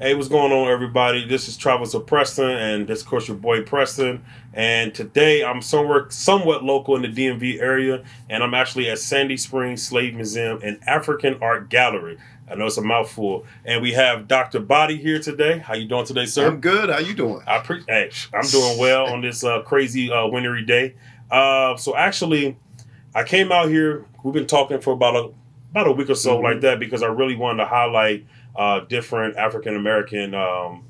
Hey, what's going on, everybody? This is Travis of Preston, and this, of course, your boy Preston. And today I'm somewhere somewhat local in the DMV area, and I'm actually at Sandy Springs Slave Museum and African Art Gallery. I know it's a mouthful. And we have Dr. Boddy here today. How you doing today, sir? I'm good. How you doing? Hey, I'm doing well on this crazy wintry day. So actually, I came out here. We've been talking for about a week or so like that because I really wanted to highlight different African American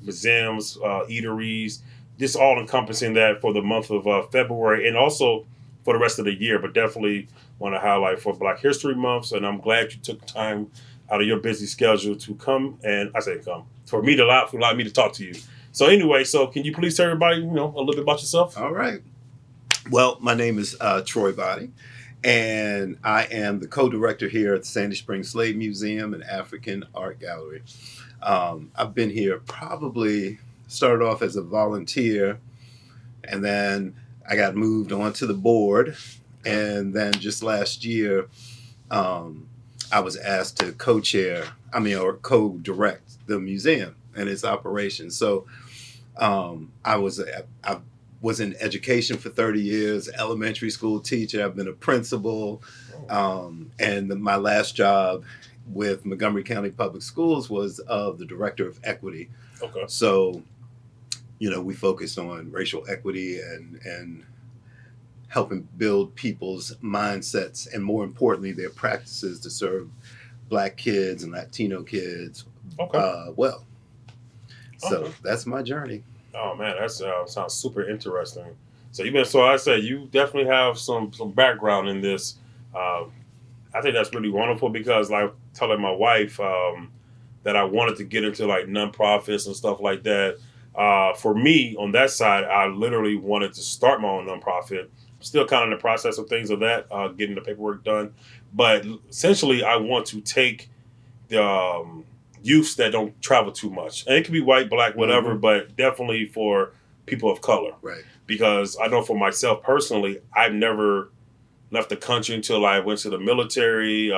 museums, eateries, just all encompassing that for the month of February and also for the rest of the year. But definitely want to highlight for Black History Month. And I'm glad you took time out of your busy schedule to come. And I say come for me to allow me to talk to you. So anyway, so can you please tell everybody, a little bit about yourself? All right. Well, my name is Troy Boddy, and I am the co-director here at the Sandy Springs Slave Museum and African Art Gallery. I've been here probably started off as a volunteer, and then I got moved onto the board, and then just last year, I was asked to or co-direct the museum and its operations. So I was in education for 30 years, elementary school teacher. I've been a principal. And my last job with Montgomery County Public Schools was the director of equity. Okay. So, we focused on racial equity and helping build people's mindsets and, more importantly, their practices to serve Black kids and Latino kids well. So that's my journey. Oh man, that sounds super interesting. So I said you definitely have some background in this. I think that's really wonderful because like telling my wife that I wanted to get into like nonprofits and stuff like that. For me on that side, I literally wanted to start my own nonprofit. Still kind of in the process of things of that, getting the paperwork done. But essentially, I want to take the youths that don't travel too much. And it could be white, black, whatever, but definitely for people of color. Right. Because I know for myself personally, I've never left the country until I went to the military.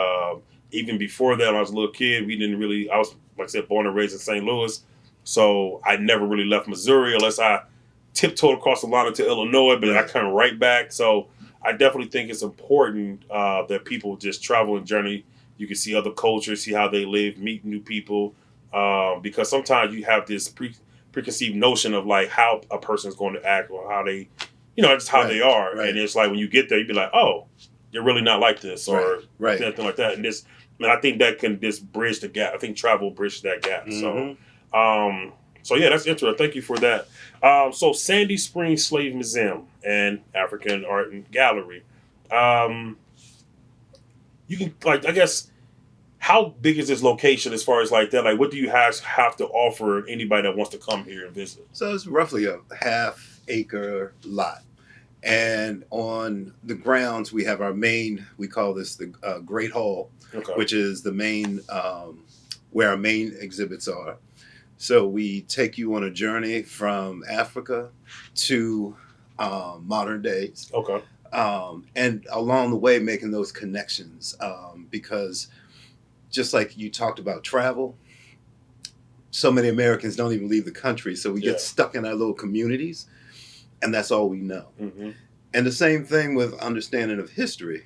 Even before that, when I was a little kid, I was, like I said, born and raised in St. Louis. So I never really left Missouri unless I tiptoed across the line into Illinois, but I come right back. So I definitely think it's important that people just travel and journey. You can see other cultures, see how they live, meet new people, because sometimes you have this preconceived notion of like how a person is going to act or how they, just how they are. Right. And it's like when you get there, you be like, oh, you're really not like this or something like that. And I think that can just bridge the gap. I think travel bridges that gap. So yeah, that's interesting. Thank you for that. So Sandy Springs Slave Museum and African Art and Gallery. You can I guess, how big is this location as far as like that? Like, what do you have to offer anybody that wants to come here and visit? So it's roughly a half-acre lot. And on the grounds, we have our main, we call this the Great Hall, which is the main, where our main exhibits are. So we take you on a journey from Africa to modern days. Okay. And along the way, making those connections, because just like you talked about travel, so many Americans don't even leave the country. So we get stuck in our little communities, and that's all we know. And the same thing with understanding of history.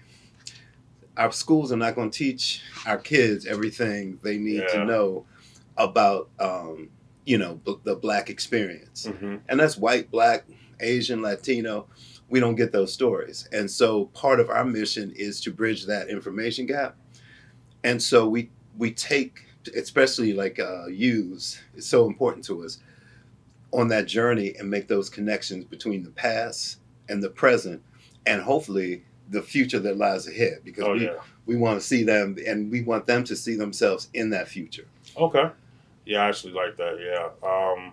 Our schools are not going to teach our kids everything they need to know about, the Black experience. And that's white, Black, Asian, Latino. We don't get those stories. And so part of our mission is to bridge that information gap. And so we take, especially like youths, it's so important to us, on that journey and make those connections between the past and the present and hopefully the future that lies ahead, because we want to see them and we want them to see themselves in that future. Okay. Yeah, I actually like that. Yeah.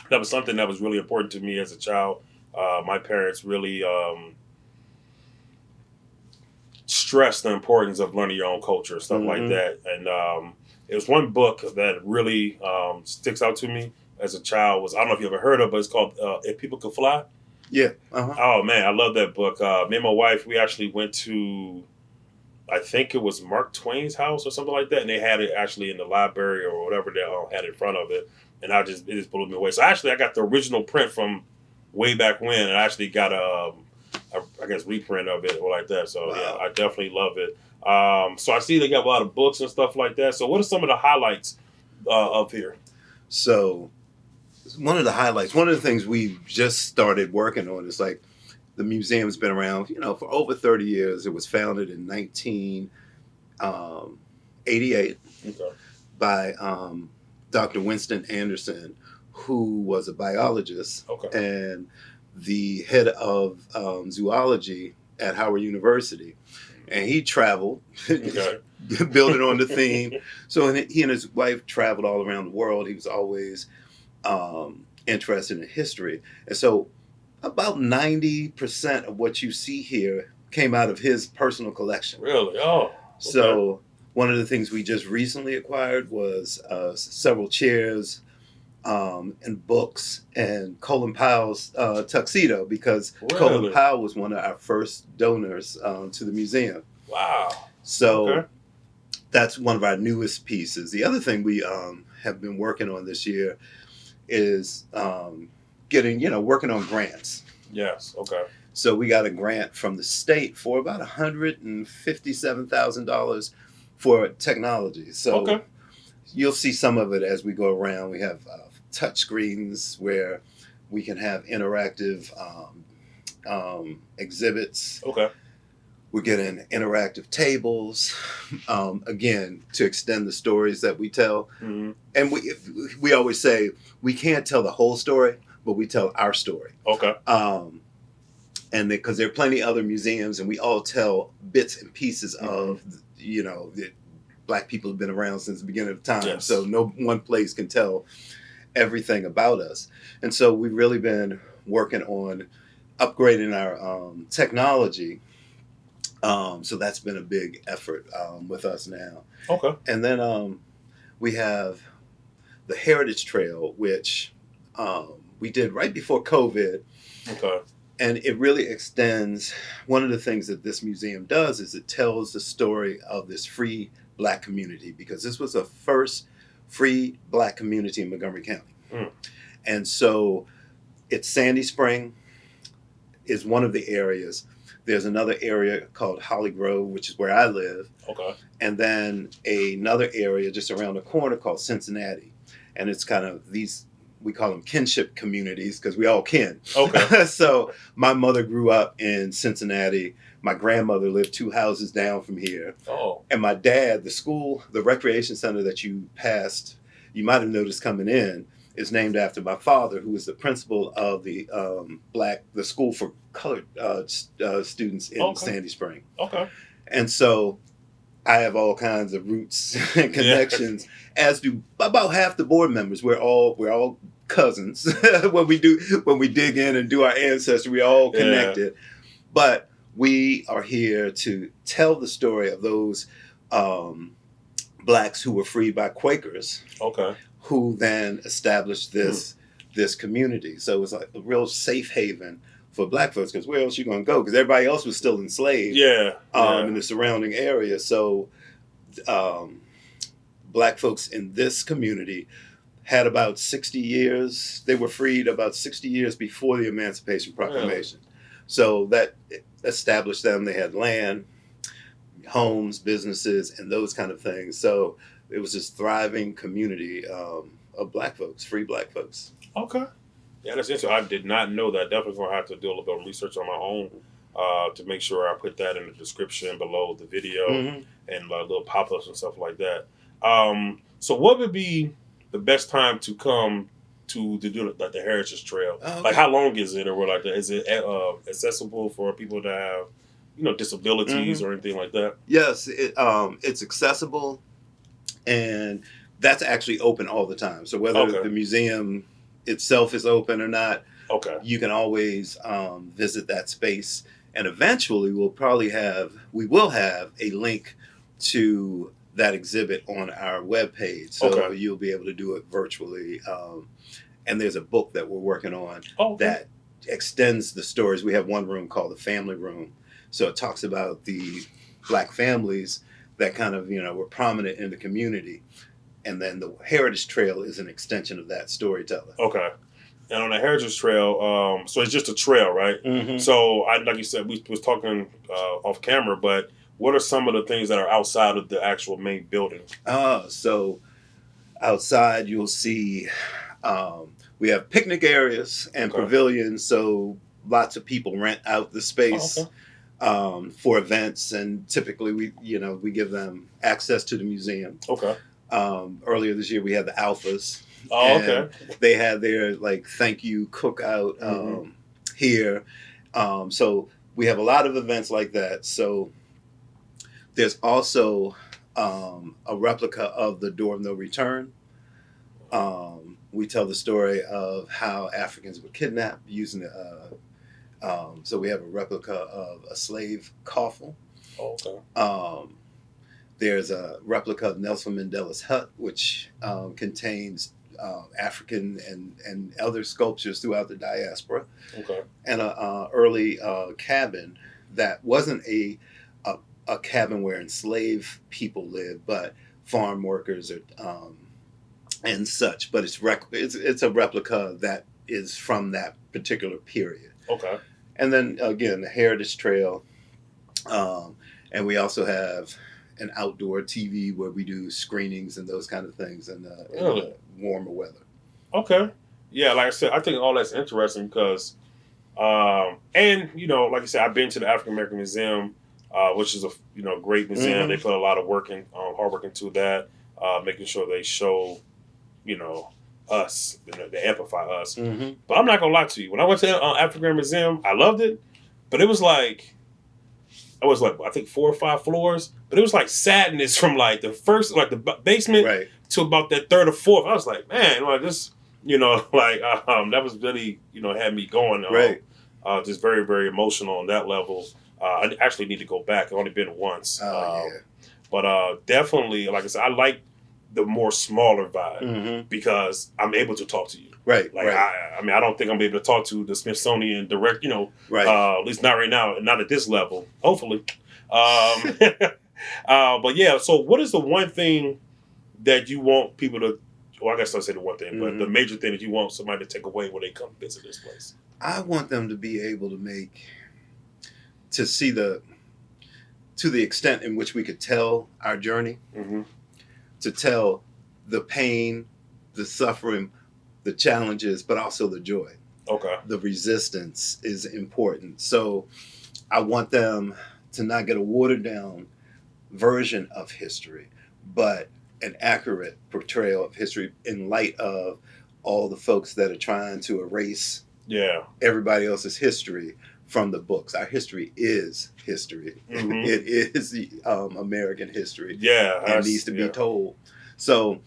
That was something that was really important to me as a child. My parents really stressed the importance of learning your own culture and stuff like that. And it was one book that really sticks out to me as a child. I don't know if you ever heard of it, but it's called If People Could Fly. Yeah. Oh man, I love that book. Me and my wife, we actually went to I think it was Mark Twain's house or something like that, and they had it actually in the library or whatever they had in front of it, and it just blew me away. So actually, I got the original print from way back when, and I actually got I guess reprint of it or like that. So Wow. yeah, I definitely love it. So I see they got a lot of books and stuff like that. So what are some of the highlights up here? So one of the highlights, one of the things we just started working on is like the museum's been around, for over 30 years. It was founded in 1988 Okay. by Dr. Winston Anderson, who was a biologist Okay. and the head of zoology at Howard University. And he traveled, Okay. building on the theme. So he and his wife traveled all around the world. He was always interested in history. And so about 90% of what you see here came out of his personal collection. Really? Oh. Okay. So one of the things we just recently acquired was several chairs and books and Colin Powell's tuxedo, because Really? Colin Powell was one of our first donors to the museum. Wow. So Okay. that's one of our newest pieces. The other thing we have been working on this year is working on grants. Yes. Okay. So we got a grant from the state for about $157,000 for technology. So Okay. you'll see some of it as we go around. We have touch screens where we can have interactive exhibits. Okay. We're getting interactive tables, again, to extend the stories that we tell. Mm-hmm. And we always say we can't tell the whole story, but we tell our story. Okay. And because there are plenty of other museums, and we all tell bits and pieces of, that Black people have been around since the beginning of time. Yes. So no one place can tell everything about us. And so we've really been working on upgrading our technology. So that's been a big effort with us now. Okay. And then we have the Heritage Trail, which we did right before COVID. Okay. And it really extends. One of the things that this museum does is it tells the story of this free Black community, because this was the first free Black community in Montgomery County. Mm. And so it's Sandy Spring is one of the areas. There's another area called Holly Grove, which is where I live. Okay. And then another area just around the corner called Cincinnati. And it's kind of these, we call them kinship communities because we all kin. Okay. So my mother grew up in Cincinnati. My grandmother lived 2 houses down from here. Oh. And my dad, the recreation center that you passed, you might have noticed coming in, is named after my father, who was the principal of the school for colored students in Sandy Spring. Okay. And so I have all kinds of roots and connections, as do about half the board members. We're all cousins. when we dig in and do our ancestry, we're all connected. But we are here to tell the story of those Blacks who were freed by Quakers. Okay. Who then established this community. So it was like a real safe haven for Black folks, because where else you going to go? Because everybody else was still enslaved in the surrounding area. So Black folks in this community had about 60 years. They were freed about 60 years before the Emancipation Proclamation. Really? So that established them. They had land, homes, businesses, and those kind of things. So it was this thriving community of Black folks, free Black folks. Okay. Yeah, that's interesting. I did not know that. Definitely going to have to do a little bit of research on my own to make sure I put that in the description below the video and little pop-ups and stuff like that. So what would be the best time to come to do like the Heritage Trail? Oh, okay. Like how long is it, or what like that? Is it accessible for people to have disabilities or anything like that? Yes, it's accessible, and that's actually open all the time. So whether the museum itself is open or not, you can always visit that space. And eventually we will have a link to that exhibit on our webpage. So you'll be able to do it virtually. And there's a book that we're working on that extends the stories. We have one room called the Family Room. So it talks about the black families that kind of, were prominent in the community. And then the Heritage Trail is an extension of that storytelling. Okay. And on the Heritage Trail, so it's just a trail, right? Mm-hmm. So, like you said, we was talking off camera, but what are some of the things that are outside of the actual main building? So outside you'll see we have picnic areas and pavilions, so lots of people rent out the space for events, and typically we give them access to the museum. Okay. Earlier this year we had the Alphas. Oh, okay. They had their thank you cookout here. So we have a lot of events like that. So there's also a replica of the Door of No Return. We tell the story of how Africans were kidnapped using so we have a replica of a slave coffle. Oh, okay. There's a replica of Nelson Mandela's hut, which contains African and other sculptures throughout the diaspora. Okay. And an early cabin that wasn't a cabin where enslaved people lived, but farm workers and such. But it's a replica that is from that particular period. Okay. And then again, the Heritage Trail, and we also have an outdoor TV where we do screenings and those kind of things in warmer weather. Okay. Yeah, like I said, I think all that's interesting because, and like I said, I've been to the African American Museum, which is a great museum. Mm-hmm. They put a lot of hard work into that, making sure they show, us, they amplify us. Mm-hmm. But I'm not gonna lie to you. When I went to the African American Museum, I loved it, but it was like. I think 4 or 5 floors, but it was like sadness from the first, the basement to about that third or fourth. I was like, man, this, that was really, had me going. Just very, very emotional on that level. I actually need to go back. I've only been once. But definitely, like I said, I like the more smaller vibe because I'm able to talk to you. I don't think I'm able to talk to the Smithsonian direct, at least not right now, not at this level, hopefully. But yeah, so what is the one thing that you want people to, well, I guess I'll say the one thing, but the major thing that you want somebody to take away when they come visit this place? I want them to be able to see to the extent in which we could tell our journey, to tell the pain, the suffering, the challenges, but also the joy. Okay. The resistance is important. So I want them to not get a watered down version of history, but an accurate portrayal of history in light of all the folks that are trying to erase everybody else's history from the books. Our history is history. It is American history. It needs to be told. So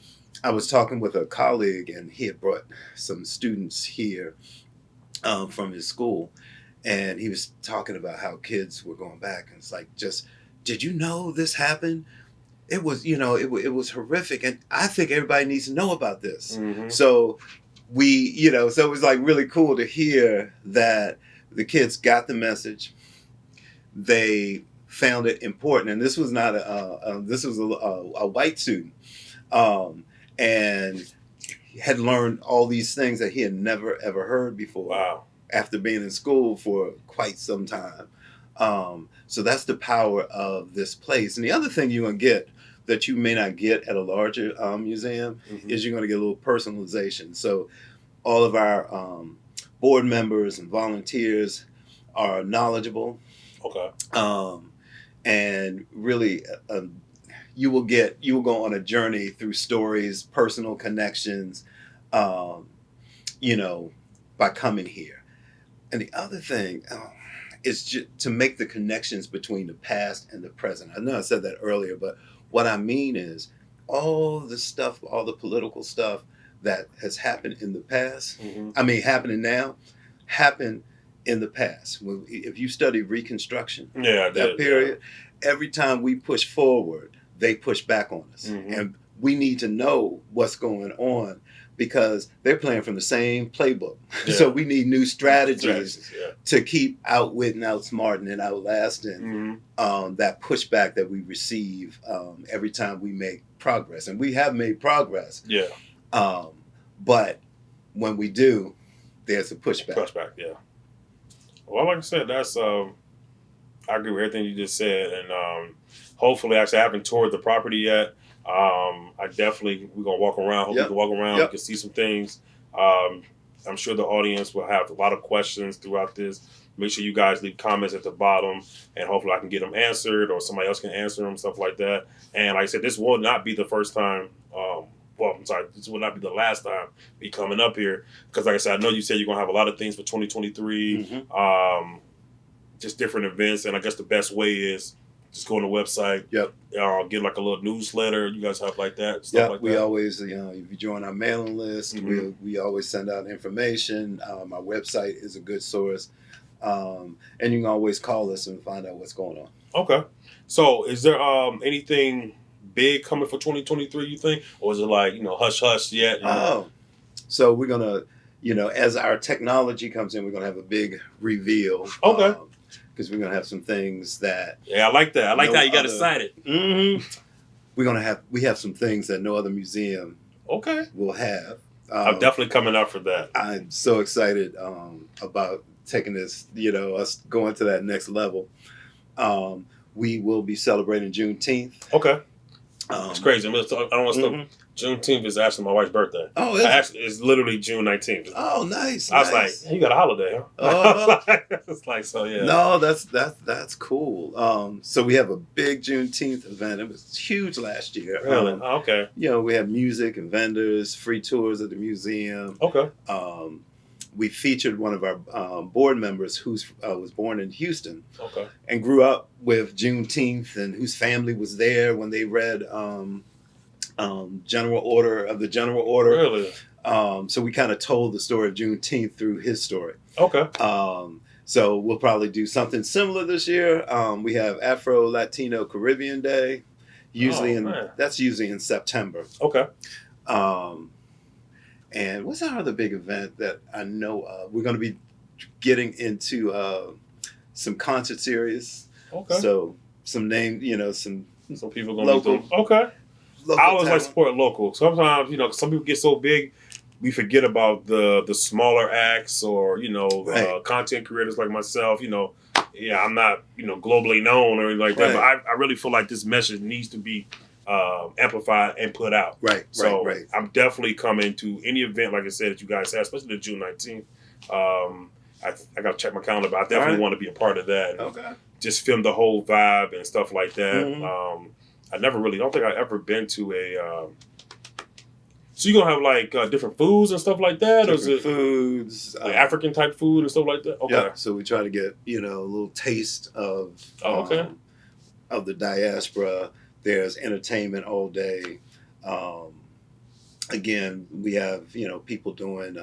I was talking with a colleague, and he had brought some students here from his school, and he was talking about how kids were going back, and it's like, did you know this happened? It was, it was horrific, and I think everybody needs to know about this. So so it was really cool to hear that the kids got the message. They found it important, and this was not a white student. And had learned all these things that he had never, ever heard before. Wow. After being in school for quite some time. So that's the power of this place. And the other thing you're going to get that you may not get at a larger museum is you're going to get a little personalization. So all of our board members and volunteers are knowledgeable. Okay. And really... you will go on a journey through stories, personal connections, by coming here. And the other thing is just to make the connections between the past and the present. I know I said that earlier, but what I mean is all the stuff, all the political stuff that has happened in the past, happening now, happened in the past. If you study Reconstruction, that period, every time we push forward, they push back on us. And we need to know what's going on because they're playing from the same playbook. Yeah. So we need new strategies Yeah. to keep outwitting, outsmarting, and outlasting that pushback that we receive every time we make progress. And we have made progress. Yeah. But when we do, there's a pushback. Yeah. Well, like I said, that's I agree with everything you just said, and hopefully, actually, I haven't toured the property yet. We're gonna walk around. Hope we can walk around. We can see some things. I'm sure the audience will have a lot of questions throughout this. Make sure you guys leave comments at the bottom, and hopefully I can get them answered, or somebody else can answer them, stuff like that. And like I said, this will not be the first time. This will not be the last time me coming up here, because like I said, I know you said you're gonna have a lot of things for 2023, just different events, and I guess the best way is just go on the website. Yep. Get like a little newsletter. You guys have like that. Yeah. We always, if you join our mailing list, we always send out information. Our website is a good source, and you can always call us and find out what's going on. Okay. So, is there anything big coming for 2023, you think? Or is it like, hush hush yet? So we're going to, as our technology comes in, we're going to have a big reveal. Okay. Because we're going to have some things that... Yeah, I like that. I like that. You got to cite it. We have some things that no other museum will have. I'm definitely coming out for that. I'm so excited about taking this, us going to that next level. We will be celebrating Juneteenth. Okay. It's crazy. I don't want to stop. Juneteenth is actually my wife's birthday. Oh, it's literally June 19th. Oh, nice. I was like, you got a holiday, huh? It's like, so yeah. No, that's cool. So we have a big Juneteenth event. It was huge last year. Really? Okay. We have music and vendors, free tours of the museum. Okay. We featured one of our board members who was born in Houston. Okay. And grew up with Juneteenth, and whose family was there when they read General Order. Really? So we kind of told the story of Juneteenth through his story. Okay. So we'll probably do something similar this year. We have Afro Latino Caribbean Day, that's usually in September. Okay. And what's our other big event that I know of? We're going to be getting into some concert series. Okay. So some some people going to be doing. Okay. I always like support local. Sometimes, some people get so big, we forget about the smaller acts or, content creators like myself. I'm not, globally known or anything like that. But I really feel like this message needs to be amplified and put out. Right. I'm definitely coming to any event, like I said, that you guys have, especially the June 19th. I got to check my calendar, but I definitely want to be a part of that. Okay. Just film the whole vibe and stuff like that. I don't think I've ever been to a... So you're going to have like different foods and stuff like that? Different foods. Like African type food and stuff like that? Okay. Yeah, so we try to get, a little taste of the diaspora. There's entertainment all day. Again, we have, people doing,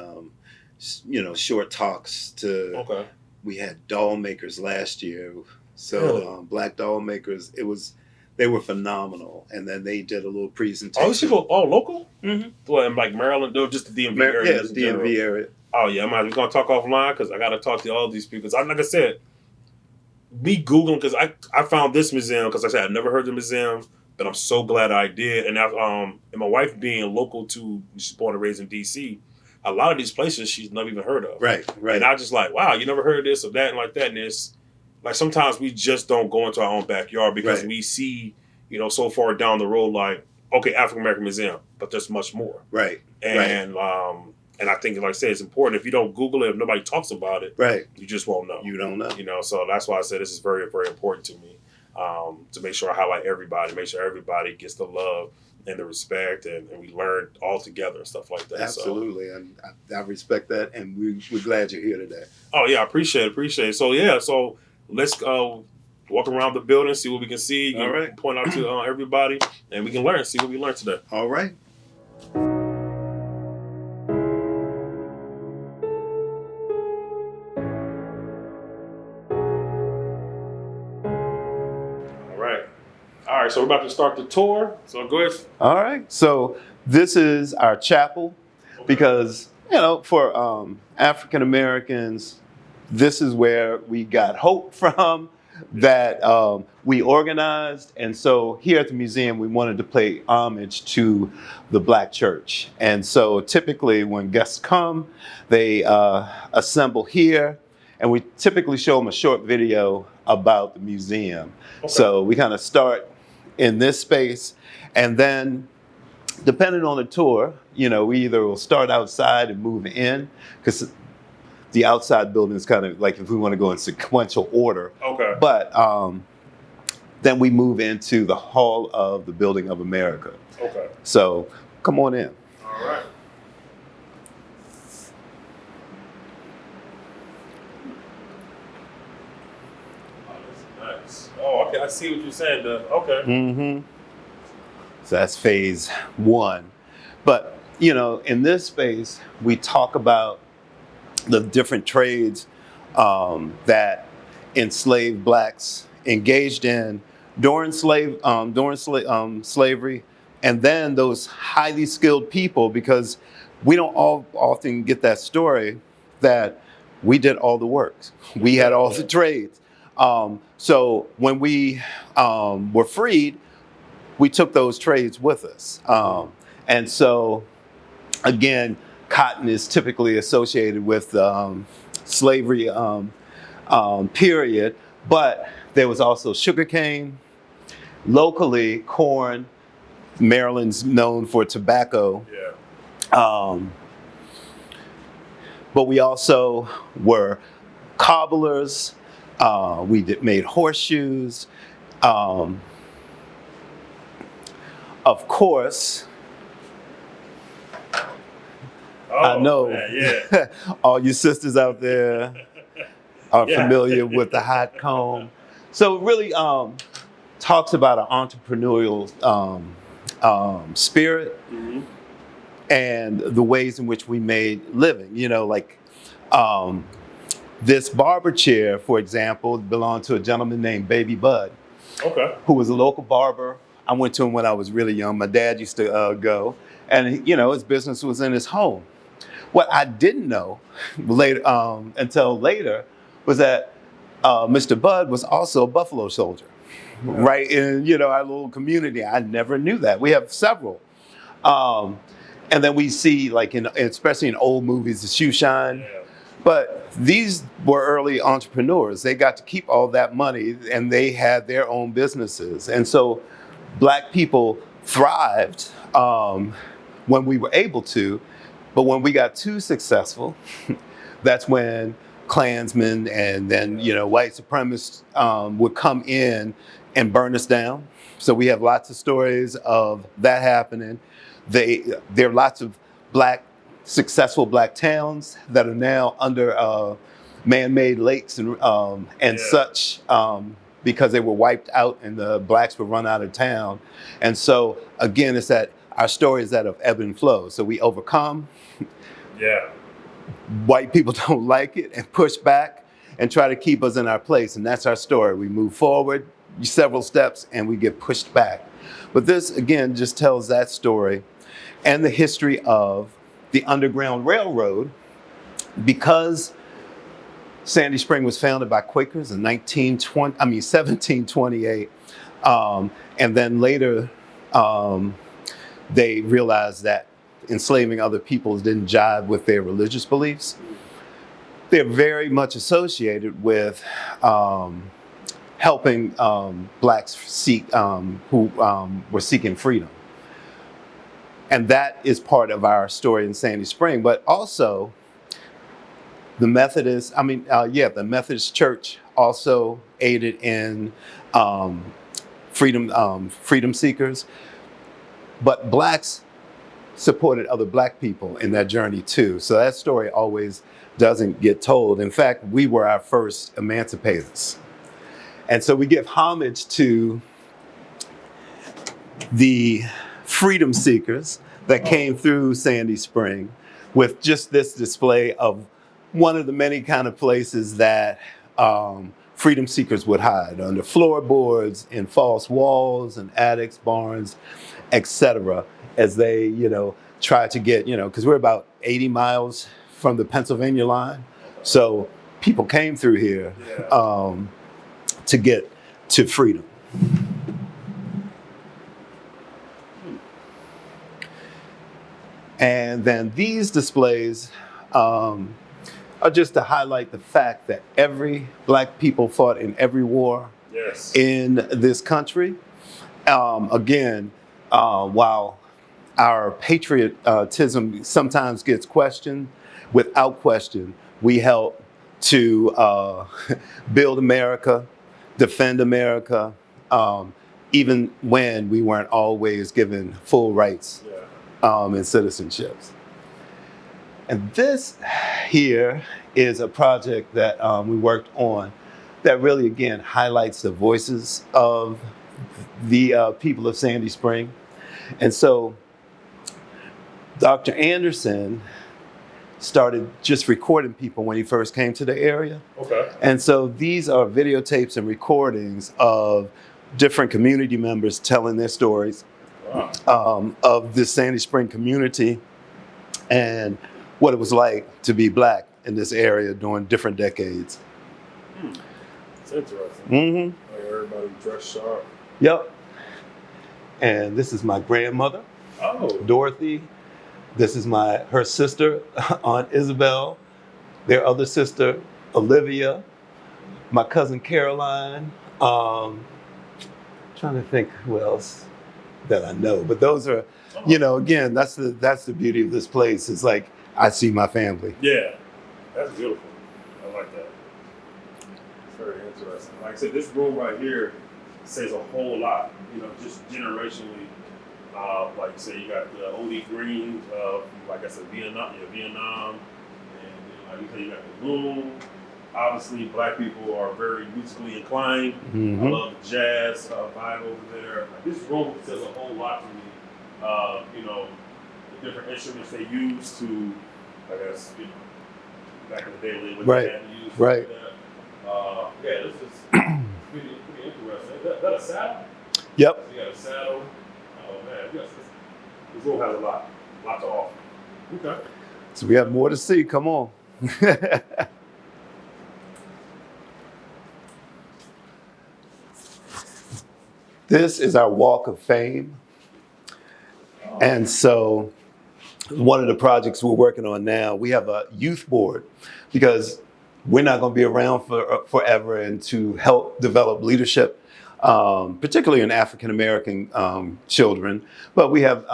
short talks we had doll makers last year. So black doll makers, they were phenomenal. And then they did a little presentation. Oh, these people all local? Mm-hmm. Well, in like Maryland, just the DMV area. Yeah, the DMV area. Oh, yeah. We're going to talk offline because I got to talk to all these people. Like I said, me Googling, because I found this museum, because like I said, I'd never heard of the museum, but I'm so glad I did. And my wife being local she's born and raised in D.C., a lot of these places she's never even heard of. Right. And I just like, wow, you never heard of this or that and like that. And it's like sometimes we just don't go into our own backyard because we see, so far down the road, like, okay, African American Museum, but there's much more. Right. And and I think, like I said, it's important. If you don't Google it, if nobody talks about it, you just won't know. You don't know. So that's why I said this is very, very important to me, to make sure I highlight everybody, make sure everybody gets the love and the respect, and we learn all together and stuff like that. Absolutely, and I respect that, and we're glad you're here today. Oh, yeah, I appreciate it. So let's walk around the building, see what we can see. All right. Point out to everybody, and we can learn, see what we learned today. All right. All right, so we're about to start the tour. So go ahead. All right. So this is our chapel. because for African Americans, this is where we got hope from. That we organized, and so here at the museum we wanted to pay homage to the Black church. And so typically when guests come, they assemble here, and we typically show them a short video about the museum. Okay. So we kind of start in this space, and then depending on the tour, we either will start outside and move in, because the outside building is kind of like if we want to go in sequential order. Okay. But then we move into the Hall of the Building of America. Okay. So come on in. All right. Oh, that's nice. Oh, okay. I see what you're saying. Okay. Mm-hmm. So that's phase one. But, in this space, we talk about the different trades that enslaved blacks engaged in during slavery, and then those highly skilled people, because we don't often get that story that we did all the work. We had all the trades. So when we were freed, we took those trades with us. And so, again, cotton is typically associated with slavery period, but there was also sugarcane, locally corn. Maryland's known for tobacco. Yeah. But we also were cobblers. We made horseshoes. Of course, I know yeah. All you sisters out there are familiar with the hot comb. So it really talks about an entrepreneurial spirit, mm-hmm. and the ways in which we made living. This barber chair, for example, belonged to a gentleman named Baby Bud, okay, who was a local barber. I went to him when I was really young. My dad used to go, and his business was in his home. What I didn't know until later was that Mr. Bud was also a Buffalo soldier, right in our little community. I never knew that. We have several, and then we see especially in old movies, the shoe shine. Yeah. But these were early entrepreneurs. They got to keep all that money, and they had their own businesses, and so Black people thrived when we were able to. But when we got too successful, that's when Klansmen and then white supremacists would come in and burn us down. So we have lots of stories of that happening. There are lots of successful Black towns that are now under man-made lakes and such, because they were wiped out and the Blacks were run out of town. And so again, it's that our story is that of ebb and flow. So we overcome. Yeah. White people don't like it and push back and try to keep us in our place. And that's our story. We move forward several steps and we get pushed back. But this, again, just tells that story and the history of the Underground Railroad, because Sandy Spring was founded by Quakers in 1728. And then later, they realized that enslaving other peoples didn't jive with their religious beliefs. They're very much associated with helping Blacks who were seeking freedom. And that is part of our story in Sandy Spring. But also, the Methodist Church also aided in freedom seekers. But Blacks supported other Black people in that journey too. So that story always doesn't get told. In fact, we were our first emancipators. And so we give homage to the freedom seekers that came through Sandy Spring with just this display of one of the many kind of places that freedom seekers would hide, under floorboards, in false walls and attics, barns, etc., as they, try to get, because we're about 80 miles from the Pennsylvania line. So people came through here to get to freedom. And then these displays are just to highlight the fact that every black people fought in every war in this country. Again, while our patriotism sometimes gets questioned, without question, we help to build America, defend America, even when we weren't always given full rights and citizenships. And this here is a project that we worked on that really, again, highlights the voices of the people of Sandy Spring. And so Dr. Anderson started just recording people when he first came to the area. Okay. And so these are videotapes and recordings of different community members telling their stories of the Sandy Spring community and what it was like to be black in this area during different decades. It's interesting. Mm-hmm. Like everybody dressed sharp. Yep. And this is my grandmother, Dorothy. This is her sister, Aunt Isabel. Their other sister, Olivia. My cousin Caroline. Trying to think who else that I know. But those are, again, that's the beauty of this place. It's like I see my family. Yeah, that's beautiful. I like that. It's very interesting. Like I said, this room right here says a whole lot. Just generationally. Like say you got the O.D. Green, like I said, Vietnam, and then like you said, you got the room. Obviously, black people are very musically inclined. Mm-hmm. I love the jazz vibe over there. Like, this room says a whole lot to me. The different instruments they use to, I guess, back in the day, what they had to use. Right. Yeah, this is pretty interesting. Is that a saddle? Yep. So you got a saddle. Oh man, yes, this room has a lot to offer. Okay. So we have more to see. Come on. This is our Walk of Fame. And so one of the projects we're working on now, we have a youth board because we're not going to be around forever, and to help develop leadership, particularly in African-American children. But we have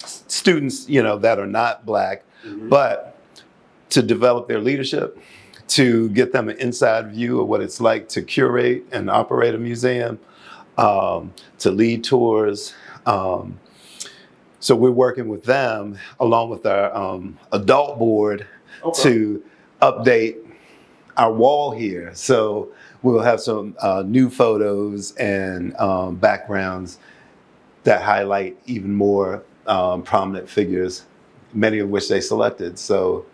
students, that are not black, but to develop their leadership, to get them an inside view of what it's like to curate and operate a museum, to lead tours. So we're working with them along with our adult board to update our wall here. So we'll have some new photos and backgrounds that highlight even more prominent figures, many of which they selected. So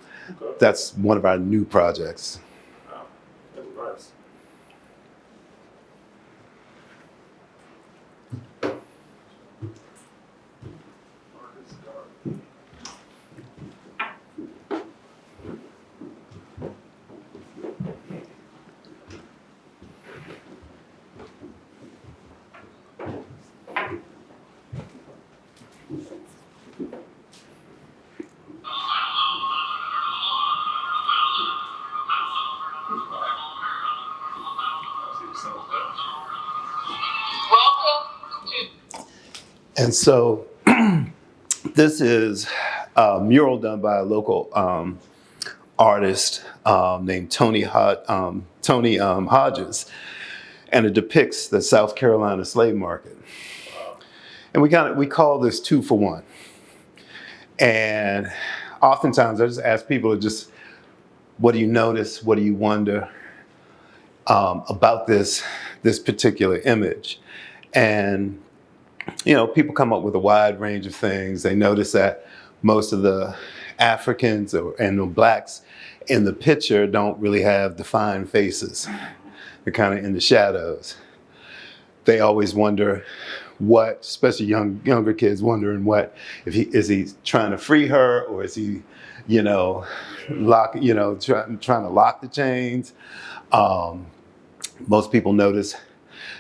that's one of our new projects. Wow, that's nice. And so this is a mural done by a local artist named Tony Hodges, and it depicts the South Carolina slave market. And we call this 2 for 1. And oftentimes I just ask people to just, what do you notice? What do you wonder about this particular image? And people come up with a wide range of things. They notice that most of the Africans and the blacks in the picture don't really have defined faces. They're kind of in the shadows. They always wonder, what, especially younger kids wondering what, if he is he trying to free her, or is he, trying to lock the chains. Most people notice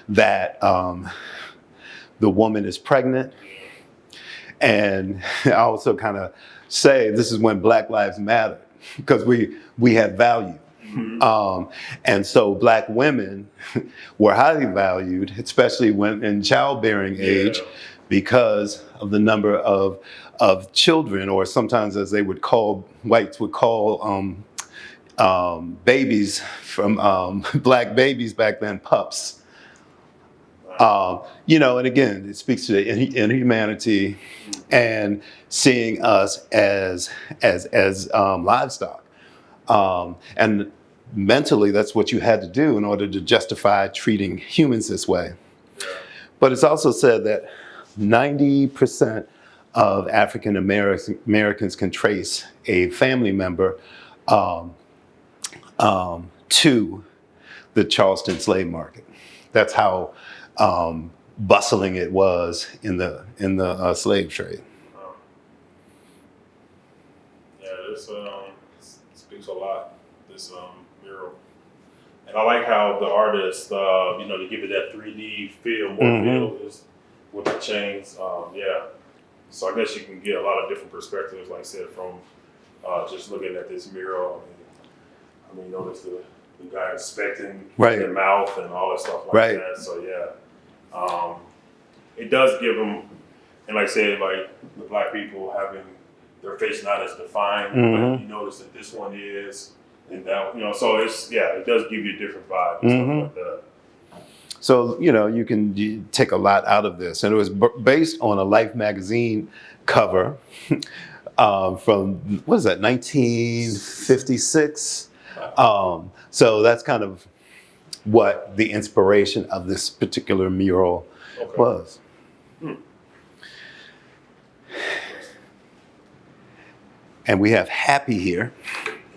that the woman is pregnant. And I also kind of say this is when Black Lives Matter, because we have value. And so Black women were highly valued, especially when in childbearing age, because of the number of children, or sometimes as they would call, whites would call babies from Black babies back then, pups. And again, it speaks to the inhumanity and seeing us as livestock. And mentally, that's what you had to do in order to justify treating humans this way. But it's also said that 90% of African Americans can trace a family member to the Charleston slave market. That's how bustling it was in the slave trade. Yeah, this speaks a lot. This mural, and I like how the artist, to give it that 3D feel, more feel is with the chains. So I guess you can get a lot of different perspectives, like I said, from just looking at this mural. I mean, notice the guy inspecting the mouth and all that stuff like that. So it does give them, and like I said, like the Black people having their face not as defined, but you notice that this one is, and that, so it does give you a different vibe and stuff like that. So, you can take a lot out of this. And it was based on a Life magazine cover from, what is that, 1956? So that's kind of what the inspiration of this particular mural was. And we have Happy here.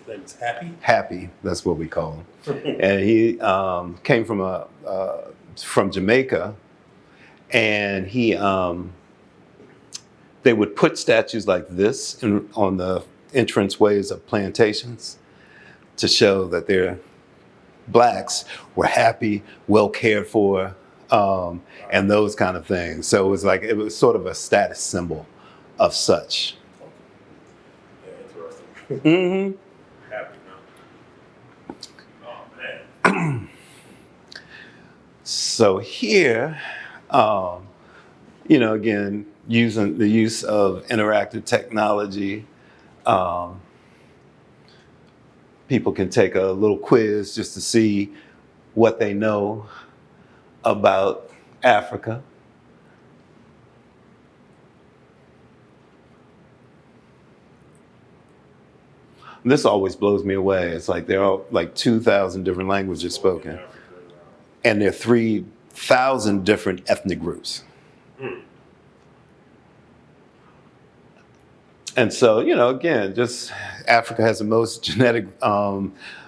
His name is Happy? Happy, that's what we call him. And he came from Jamaica, and they would put statues like this on the entranceways of plantations to show that their Blacks were happy, well cared for, and those kind of things. So it was sort of a status symbol of such. Yeah, interesting. Happy, huh? Oh, man. So here, again, using the use of interactive technology, people can take a little quiz just to see what they know about Africa. This always blows me away. It's like there are like 2,000 different languages spoken. And there are 3,000 different ethnic groups. And so, again, just Africa has the most genetic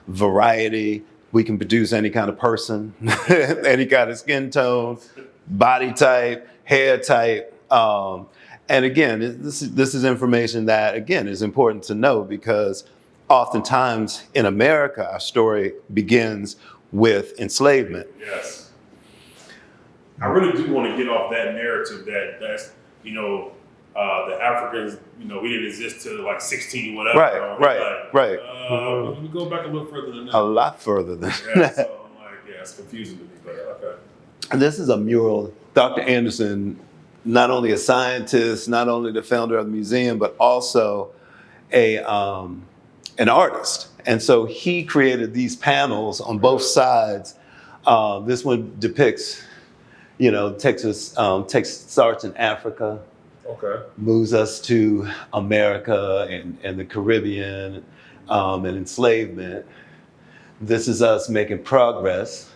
variety. We can produce any kind of person, any kind of skin tone, body type, hair type. And again, this is information that, again, is important to know, because oftentimes in America, our story begins with enslavement. Yes. I really do want to get off that narrative that's, the Africans, we didn't exist till like 16 whatever. Right. Let me go back a little further than that. A lot further than that. So I'm like, it's confusing to me, but okay. And this is a mural. Dr. Anderson, not only a scientist, not only the founder of the museum, but also an artist. And so he created these panels on both sides. This one depicts, starts in Africa, moves us to America and the Caribbean and enslavement. This is us making progress.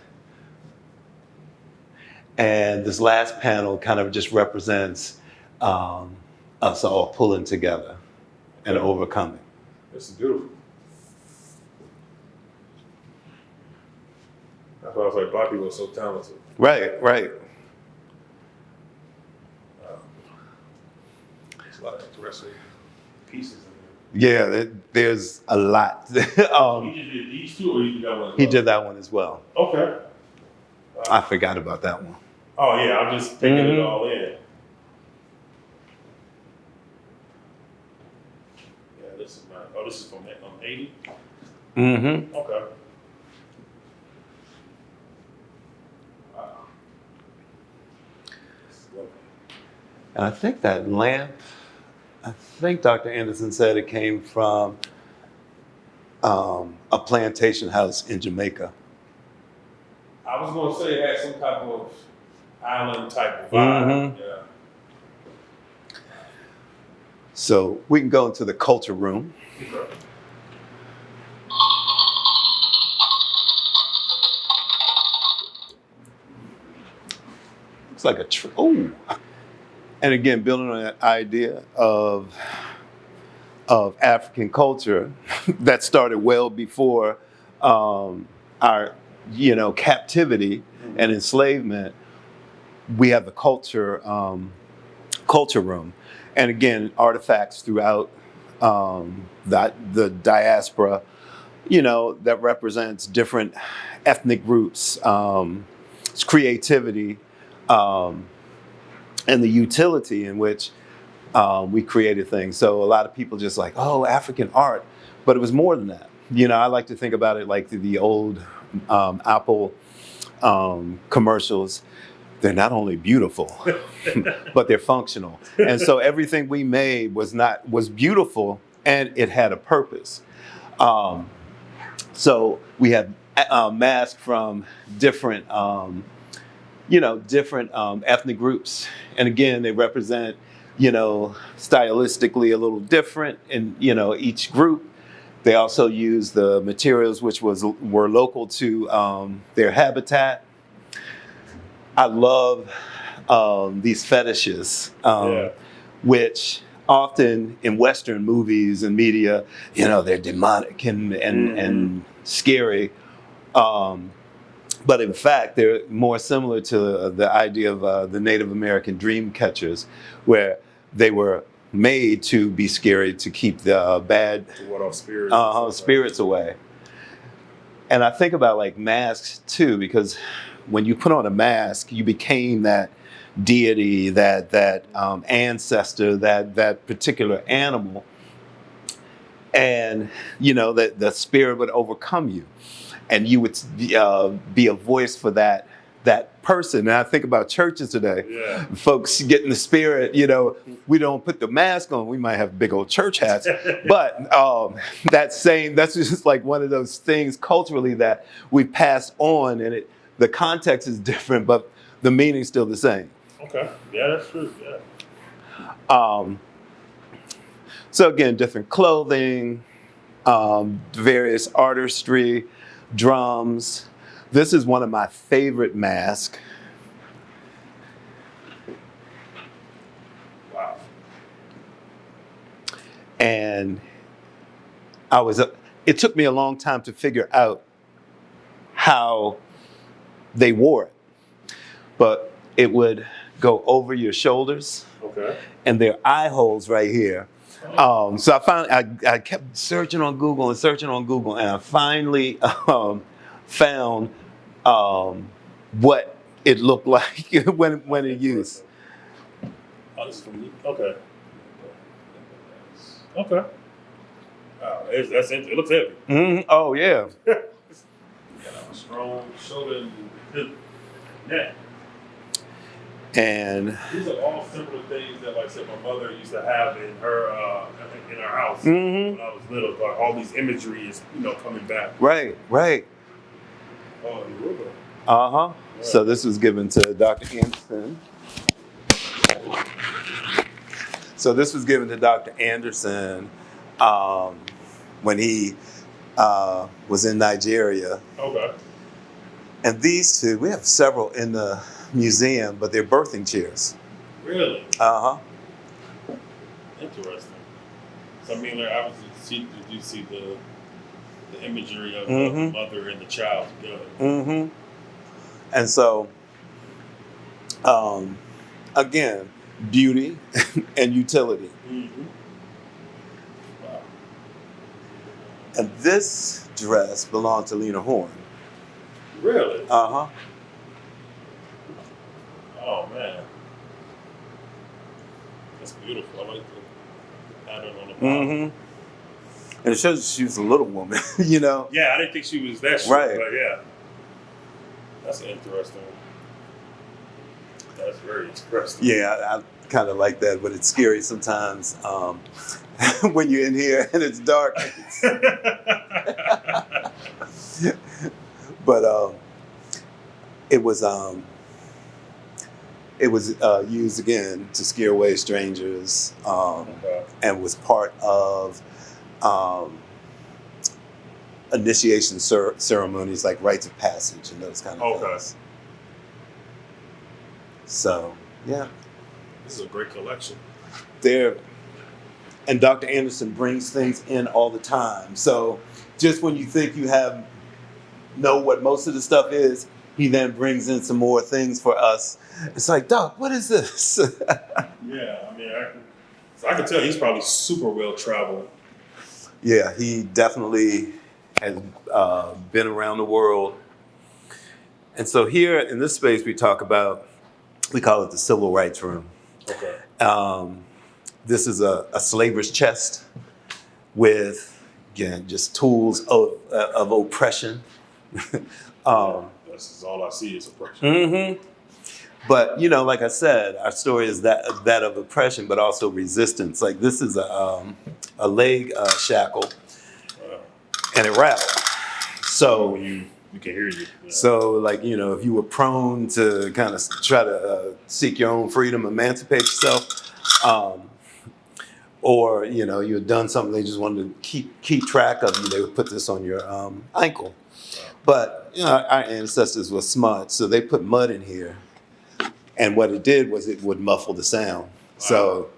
And this last panel kind of just represents us all pulling together and overcoming. This is beautiful. That's why I was like, Black people are so talented. Right. A lot of interesting pieces in there. Yeah, there's a lot. He just did these two, or you did that one as well? He did that one as well. Okay. I forgot about that one. Oh yeah, I'm just taking it all in. Yeah, this is my. Oh, this is from 80. Mm-hmm. Okay. Wow. And I think that lamp, I think Dr. Anderson said it came from a plantation house in Jamaica. I was gonna say it had some type of island type of vibe. Yeah. So we can go into the culture room. Okay. It's like oh. And again, building on that idea of African culture that started well before our, captivity and enslavement, we have the culture room, and again, artifacts throughout the diaspora, that represents different ethnic groups, it's creativity, and the utility in which we created things. So a lot of people just like, oh, African art, but it was more than that. I like to think about it like the old Apple commercials. They're not only beautiful, but they're functional. And so everything we made was beautiful, and it had a purpose. So we have masks from different ethnic groups. And again, they represent, stylistically a little different in, each group. They also use the materials which were local to their habitat. I love these fetishes, which often in Western movies and media, they're demonic and scary. But in fact, they're more similar to the idea of the Native American dream catchers, where they were made to be scary to keep the bad to ward off spirits, spirits away. And I think about like masks too, because when you put on a mask, you became that deity, that ancestor, that particular animal, and that the spirit would overcome you. And you would be a voice for that person. And I think about churches today. Yeah. Folks get in the spirit, we don't put the mask on. We might have big old church hats. But that's just like one of those things culturally that we passed on. And the context is different, but the meaning's still the same. Okay. Yeah, that's true. Yeah. So again, different clothing, various artistry, drums. This is one of my favorite masks. Wow. And it took me a long time to figure out how they wore it. But it would go over your shoulders. Okay. And there are eye holes right here. So I kept searching on Google, and I finally found what it looked like when in use. Oh, this is from you? Okay. Okay. Wow, it looks heavy. Mm-hmm. Oh yeah. Got a strong shoulder and neck. And these are all simple things that, like I said, my mother used to have in her house mm-hmm. when I was little. But all these imagery is, coming back. Right. Oh, you will go. Uh-huh. Yeah. So this was given to Dr. Anderson. When he was in Nigeria. Okay. And these two, we have several in the museum, but they're birthing chairs. Really? Uh-huh. Interesting. So I mean, like, obviously, did you see the imagery of mm-hmm. the mother and the child together? Mm-hmm. And so, again, beauty, and utility. Mm-hmm. Wow. And this dress belonged to Lena Horne. Really? Uh-huh. Oh man, that's beautiful. I like the pattern on the bottom. Mm-hmm. And it shows she was a little woman, you know? Yeah, I didn't think she was that short, Right. but yeah, that's interesting. That's very interesting. Yeah, I kind of like that, but it's scary sometimes when you're in here and it's dark. But it was used again to scare away strangers, Okay. and was part of initiation ceremonies like rites of passage and those kind of Okay. things. So yeah, This is a great collection. there. And Dr. Anderson brings things in all the time. So just when you think you know what most of the stuff is, he then brings in some more things for us. It's like, Doc, what is this? Yeah, I mean, I can tell he's probably super well traveled. Yeah, he definitely has been around the world. And so here in this space we call it the Civil Rights Room. Okay. This is a slaver's chest with, again, just tools of oppression. This is all I see is oppression. Mm-hmm. But, you know, like I said, our story is that of oppression, but also resistance. Like this is a leg shackle, and it rattled. So you can hear you. Yeah. So, like, you know, if you were prone to kind of try to seek your own freedom, emancipate yourself, or, you know, you had done something they just wanted to keep track of you, they would put this on your ankle. But, you know, our ancestors were smart, so they put mud in here. And what it did was it would muffle the sound. Wow. So,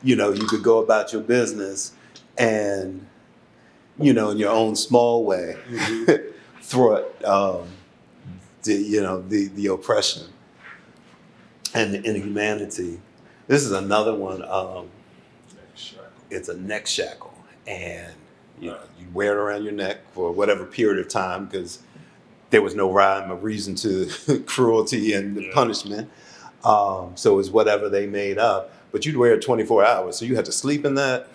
you know, you could go about your business and, you know, in your own small way, thwart the oppression and the inhumanity. This is another one. It's a neck shackle, and you wear it around your neck for whatever period of time because there was no rhyme or reason to cruelty and punishment. So it's whatever they made up. But you'd wear it 24 hours, so you had to sleep in that.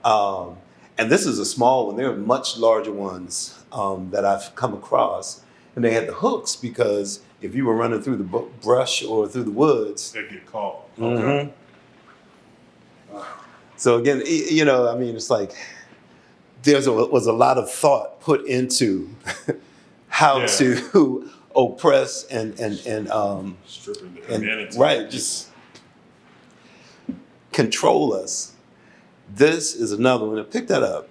Wow. And this is a small one. There are much larger ones that I've come across. And they had the hooks because if you were running through the brush or through the woods, They get caught. Mm-hmm. Okay. Wow. So again, you know, I mean, it's like was a lot of thought put into how to oppress and stripping the humanity. Right, just control us. This is another one. Pick that up.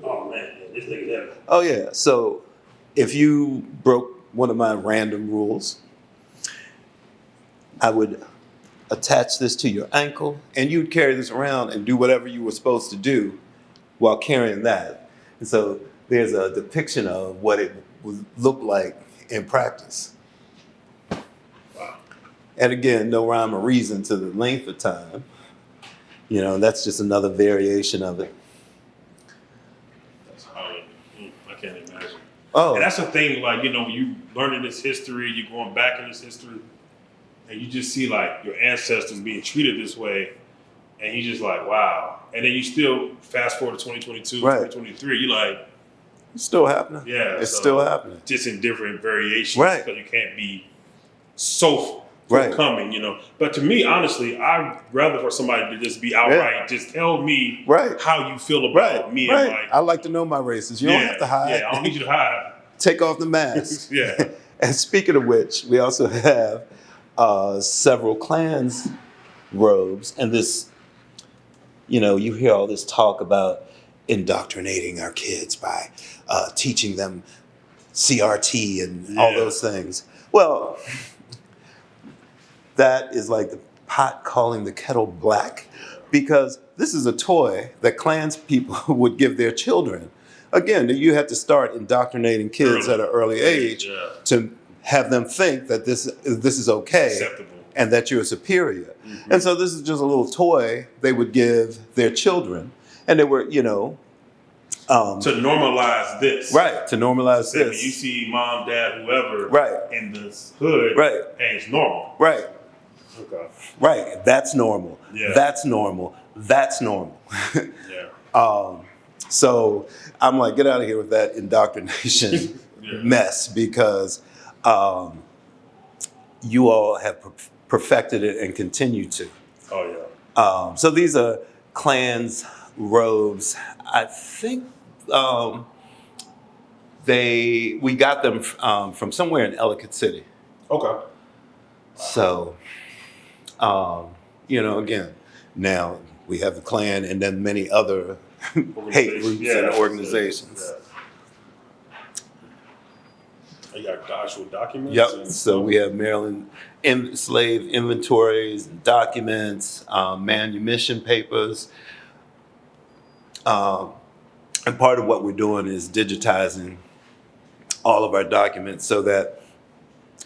Oh man, this thing is heavy. Oh yeah. So if you broke one of my random rules, I would attach this to your ankle and you'd carry this around and do whatever you were supposed to do while carrying that. And so there's a depiction of what it would look like in practice. Wow. And again, no rhyme or reason to the length of time. You know, that's just another variation of it. That's hard. I can't imagine. Oh. And that's the thing, like, you know, when you learning this history, you're going back in this history, and you just see, like, your ancestors being treated this way, and you just like, wow. And then you still fast forward to 2022, Right. 2023, you're like, It's still happening. yeah. It's so still happening. Just in different variations. Right. Because you can't be so Right. forthcoming, you know. But to me, honestly, I'd rather for somebody to just be outright, just tell me Right. how you feel about me. Right. And like, I like to know my races. You don't have to hide. Yeah, I don't need you to hide. Take off the mask. Yeah. And speaking of which, we also have several clans robes. And this, you know, you hear all this talk about indoctrinating our kids by teaching them CRT and all those things. Well, that is like the pot calling the kettle black, because this is a toy that clans people would give their children. Again, you have to start indoctrinating kids at an early age to have them think that this is okay Acceptable. and that you're superior. Mm-hmm. And so this is just a little toy they would give their children, and they were, To normalize this. right, to normalize So when this. you see mom, dad, whoever Right. in this hood, Right. hey, it's normal. Right, Okay. right. That's normal. Yeah. That's normal. That's normal. Yeah. So I'm like, get out of here with that indoctrination Yeah. mess, because you all have perfected it and continue to. Oh yeah. So these are Klan's robes. I think we got them from somewhere in Ellicott City. Okay. So, again, now we have the Klan and then many other hate groups and organizations. You got actual documents? Yep. So we have Maryland slave inventories and documents, manumission papers. And part of what we're doing is digitizing all of our documents so that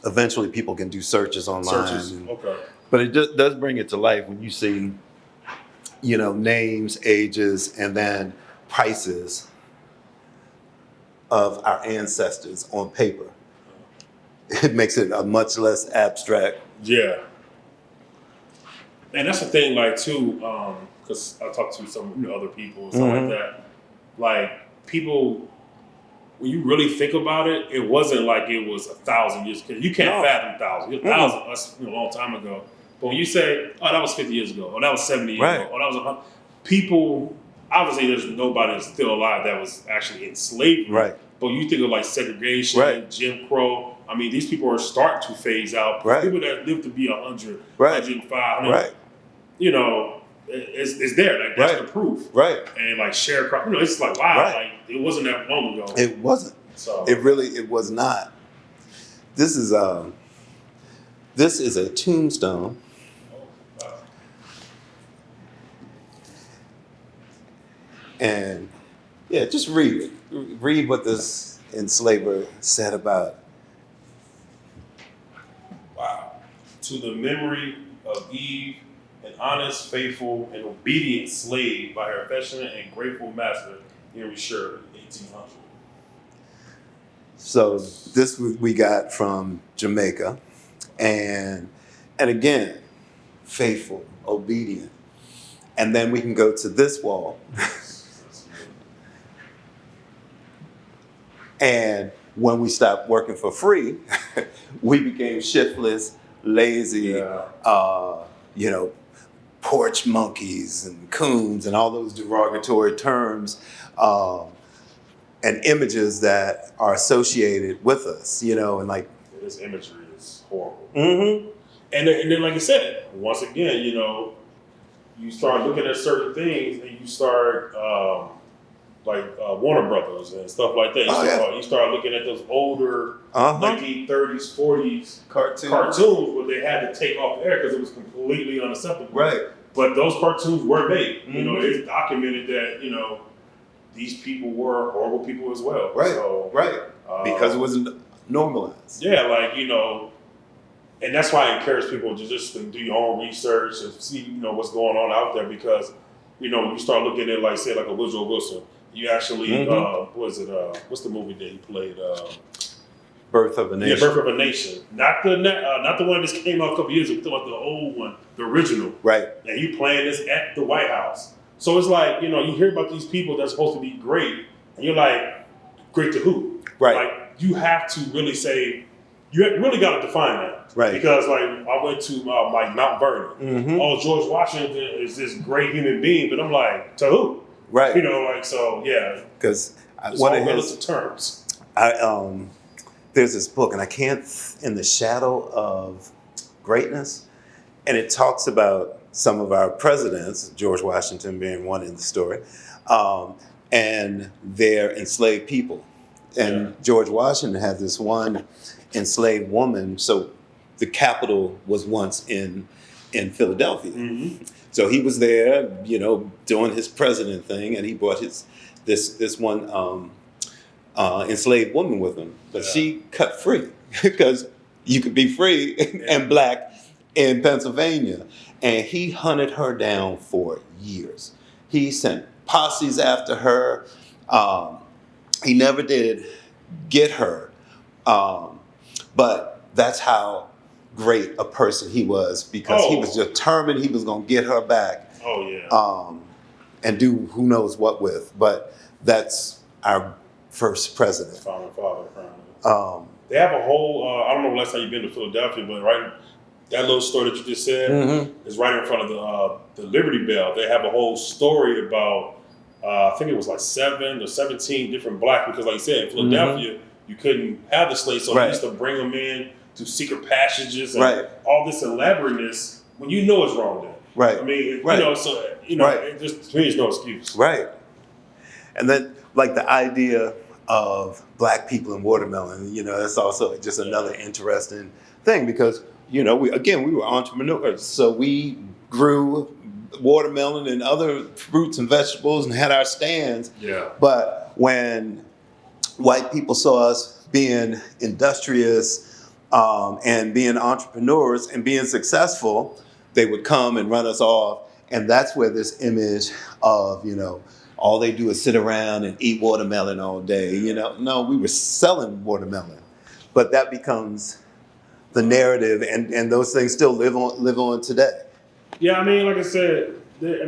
eventually people can do searches online. Okay. But it does bring it to life when you see, names, ages, and then prices of our ancestors on paper. It makes it a much less abstract. Yeah. And that's the thing, like, too, because I talked to some other people and stuff like that. Like, people, when you really think about it, it wasn't like it was 1,000 years ago. You can't fathom 1,000. 1,000, that's a long time ago. But when you say, oh, that was 50 years ago, or that was 70 years ago, or that was 100, people, obviously there's nobody that's still alive that was actually in slavery. Right. But you think of like segregation, Right. Jim Crow. I mean, these people are starting to phase out. Right. People that live to be 100, Right. 105, Right. It's there. Like, that's Right. the proof. Right. And like sharecropping, it's like, wow, Right. like it wasn't that long ago. It wasn't. So It was not. This is a tombstone. And yeah, just read it. Read what this enslaver said about. wow. To the memory of Eve, an honest, faithful, and obedient slave by her affectionate and grateful master, Henry Shirley, 1800. So this we got from Jamaica, and again, faithful, obedient, and then we can go to this wall. And when we stopped working for free, we became shiftless, lazy, porch monkeys and coons and all those derogatory terms and images that are associated with us, and like. This imagery is horrible. Mm-hmm. And then, like I said, once again, you start looking at certain things and you start, Warner Brothers and stuff like that. You start looking at those older 1930s, 40s cartoons where they had to take off air because it was completely unacceptable. Right. But those cartoons were made. It's documented that, these people were horrible people as well. Right. So, Because it wasn't normalized. Yeah, and that's why I encourage people to just do your own research and see, what's going on out there, because, when you start looking at, like, say, like a Woodrow Wilson, you actually, what's the movie that he played? Birth of a Nation. Yeah, Birth of a Nation. Not the one that just came out a couple years ago, but the old one, the original. Right. And he playing this at the White House. So it's like, you hear about these people that's supposed to be great, and you're like, great to who? Right. Like, you have to really say, you really got to define that. Right. Because, I went to, Mount Vernon. Mm-hmm. Oh, George Washington is this great human being, but I'm like, to who? Right. So, yeah. Because one of his terms. There's this book, and I can't, In the Shadow of Greatness, and it talks about some of our presidents, George Washington being one in the story, and their enslaved people. And George Washington had this one enslaved woman, so the capital was once in Philadelphia. Mm-hmm. So he was there, doing his president thing, and he brought this one enslaved woman with him, but she cut free because you could be free and black in Pennsylvania. And he hunted her down for years. He sent posses after her. He never did get her. But that's how great a person he was, because he was determined he was going to get her back. Oh, yeah. And do who knows what with. But that's our first president. Father. They have a whole, I don't know last time you've been to Philadelphia, but that little story that you just said is right in front of the Liberty Bell. They have a whole story about, I think it was like 7 or 17 different black, because like you said, in Philadelphia, you couldn't have the slaves, so they used to bring them in to secret passages and all this elaborateness when you know it's wrong then. Right. I mean, you know, so, it just, to me, there's no excuse. Right. And then, like, the idea of black people in watermelon, that's also just another interesting thing, because, we were entrepreneurs. So we grew watermelon and other fruits and vegetables and had our stands. Yeah. But when white people saw us being industrious and being entrepreneurs and being successful, they would come and run us off. And that's where this image of, all they do is sit around and eat watermelon all day. No, we were selling watermelon. But that becomes the narrative, and those things still live on today. Yeah, I mean, like I said, they're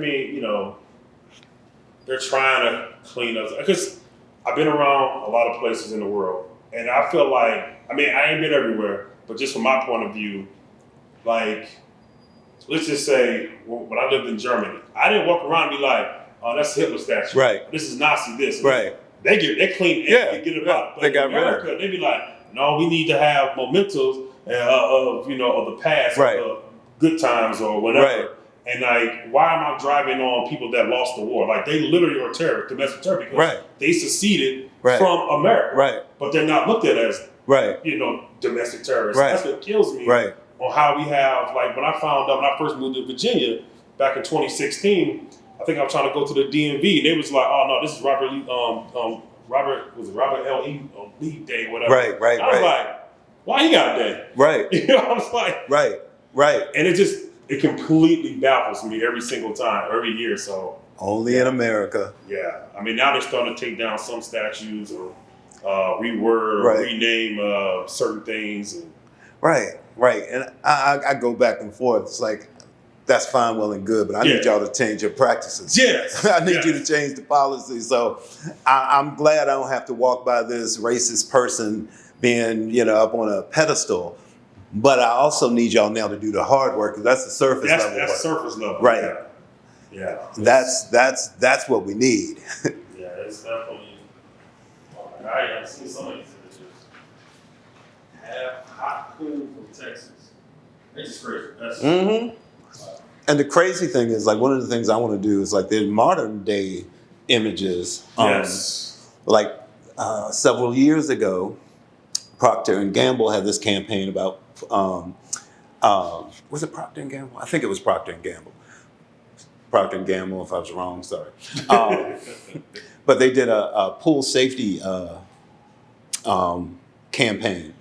trying to clean us. Because I've been around a lot of places in the world, and I feel like, I ain't been everywhere, but just from my point of view, like, let's just say, when I lived in Germany, I didn't walk around and be like, oh, that's a Hitler statue. Right. This is Nazi this. Right. They clean it and get it out. But they got in America, they be like, no, we need to have mementos of the past, of the good times or whatever. Right. And like, why am I driving on people that lost the war? Like, they literally are terrorists, domestic terrorists, because they seceded from America. Right. But they're not looked at as, domestic terrorists. Right. That's what kills me. Right. On how we have, like, when I found out when I first moved to Virginia back in 2016, I think I was trying to go to the DMV, and they was like, "Oh no, this is Robert L. Lee Day, whatever." Right. I was like, "Why he got a day?" Right. I was like, Right. And it completely baffles me every single time, every year. So only in America. Yeah, now they're starting to take down some statues or reword or rename certain things. And, Right. And I go back and forth. It's like, that's fine, well and good, but I need y'all to change your practices. Yes. I need you to change the policy. So I'm glad I don't have to walk by this racist person being, up on a pedestal. But I also need y'all now to do the hard work, because that's the surface level. That's surface level. Right. Yeah. That's what we need. Yeah, it's definitely. I've seen some of these images. Half hot cool from Texas. It's crazy. That's And the crazy thing is, like, one of the things I want to do is, like, the modern day images. Like, several years ago, Procter and Gamble had this campaign about, was it Procter and Gamble? I think it was Procter and Gamble. Procter and Gamble, if I was wrong, sorry. But they did a pool safety campaign.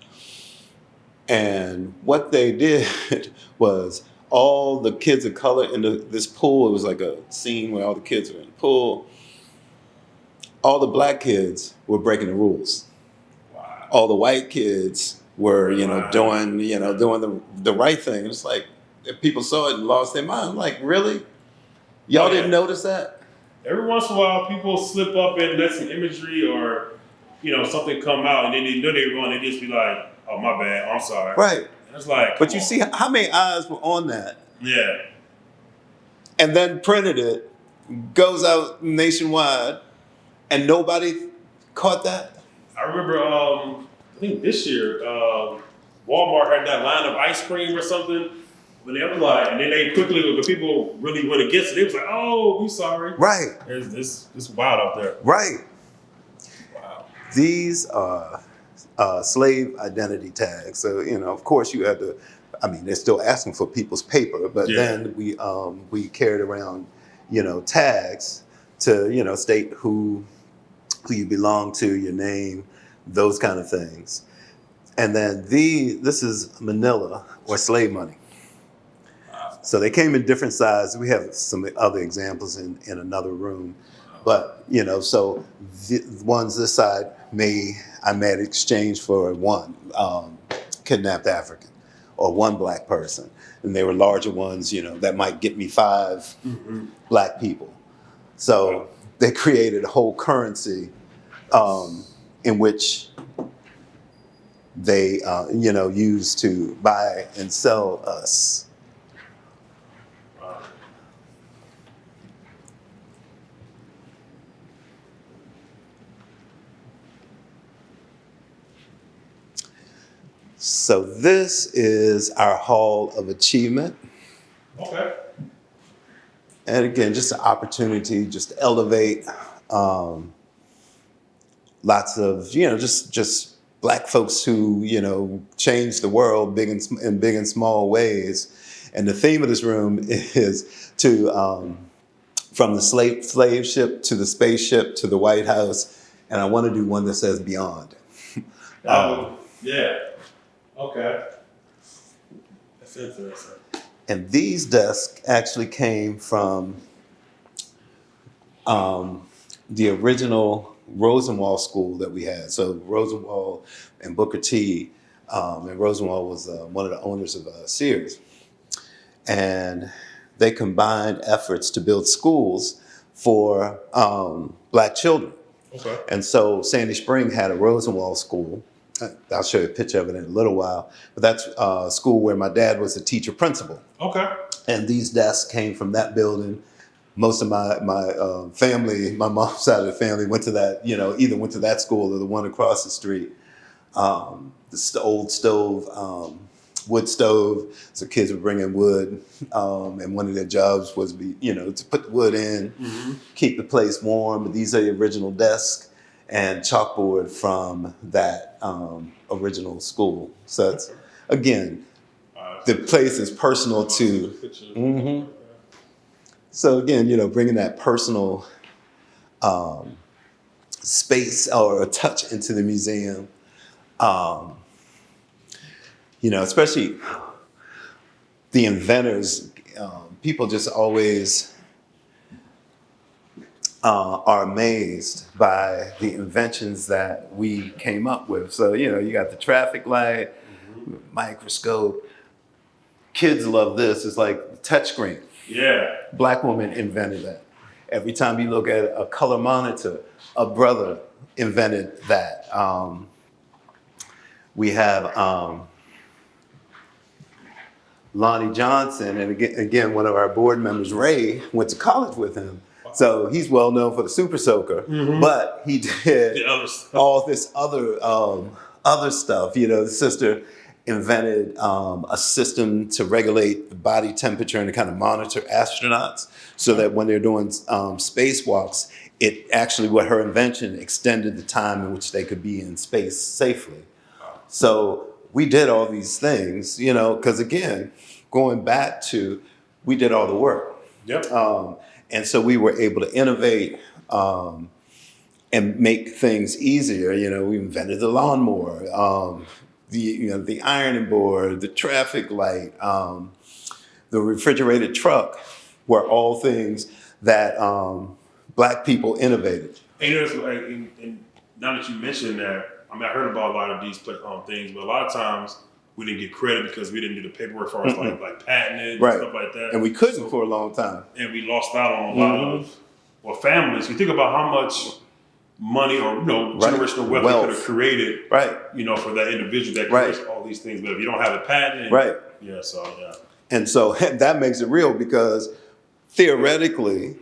And what they did was, all the kids of color in this pool, it was like a scene where all the kids were in the pool. All the black kids were breaking the rules. Wow. All the white kids were, doing the right thing. It's like, if people saw it and lost their mind. I'm like, really? Y'all didn't notice that? Every once in a while, people slip up and let some imagery or, something come out, and then they know they're wrong. They just be like, oh, my bad, I'm sorry. Right. It's like, but you see how many eyes were on that? Yeah. And then printed it, goes out nationwide, and nobody caught that? I remember, I think this year, Walmart had that line of ice cream or something. When they was like, and then they quickly, when people really went against it, they was like, oh, we sorry. Right. This wild out there. Right. Wow. These are slave identity tags. So, of course you had to, they're still asking for people's paper, but then we carried around, tags to, state who who you belong to, your name, those kind of things. And then this is Manila or slave money. So they came in different sizes. We have some other examples in another room. But, so the ones this side I made exchange for one kidnapped African or one black person. And they were larger ones, that might get me 5 black people. So they created a whole currency in which they, used to buy and sell us. So this is our Hall of Achievement. Okay. And again, just an opportunity just to elevate lots of, just black folks who, changed the world in big and small ways. And the theme of this room is from the slave ship to the spaceship to the White House. And I want to do one that says beyond. Yeah. Okay. That's interesting. And these desks actually came from the original Rosenwald school that we had. So Rosenwald and Booker T, and Rosenwald was one of the owners of Sears. And they combined efforts to build schools for black children. Okay. And so Sandy Spring had a Rosenwald school. I'll show you a picture of it in a little while. But that's a school where my dad was a teacher principal. Okay. And these desks came from that building. Most of my family, my mom's side of the family, went to that, either went to that school or the one across the street. The old stove, wood stove. So kids would bring in wood, and one of their jobs was to put the wood in, keep the place warm. But these are the original desks and chalkboard from that original school. So it's, again, the place is personal to. So again, bringing that personal space or a touch into the museum. Especially the inventors, people just always are amazed by the inventions that we came up with. So, you got the traffic light, microscope. Kids love this. It's like touchscreen. Yeah. Black woman invented that. Every time you look at a color monitor, a brother invented that. We have Lonnie Johnson, and again, one of our board members, Ray, went to college with him. So he's well known for the Super Soaker, but he did all this other stuff. The sister invented a system to regulate the body temperature and to kind of monitor astronauts so that when they're doing spacewalks, it actually, what her invention extended the time in which they could be in space safely. So we did all these things, because again, going back to, we did all the work. Yep. And so we were able to innovate and make things easier. We invented the lawnmower, the ironing board, the traffic light, the refrigerated truck were all things that black people innovated. And now that you mentioned that, I heard about a lot of these things, but a lot of times we didn't get credit because we didn't do the paperwork for us, like patented and stuff like that. And we couldn't for a long time. And we lost out on a lot of families. You think about how much money or generational wealth we could have created, for that individual that creates all these things. But if you don't have a patent, And so that makes it real because theoretically,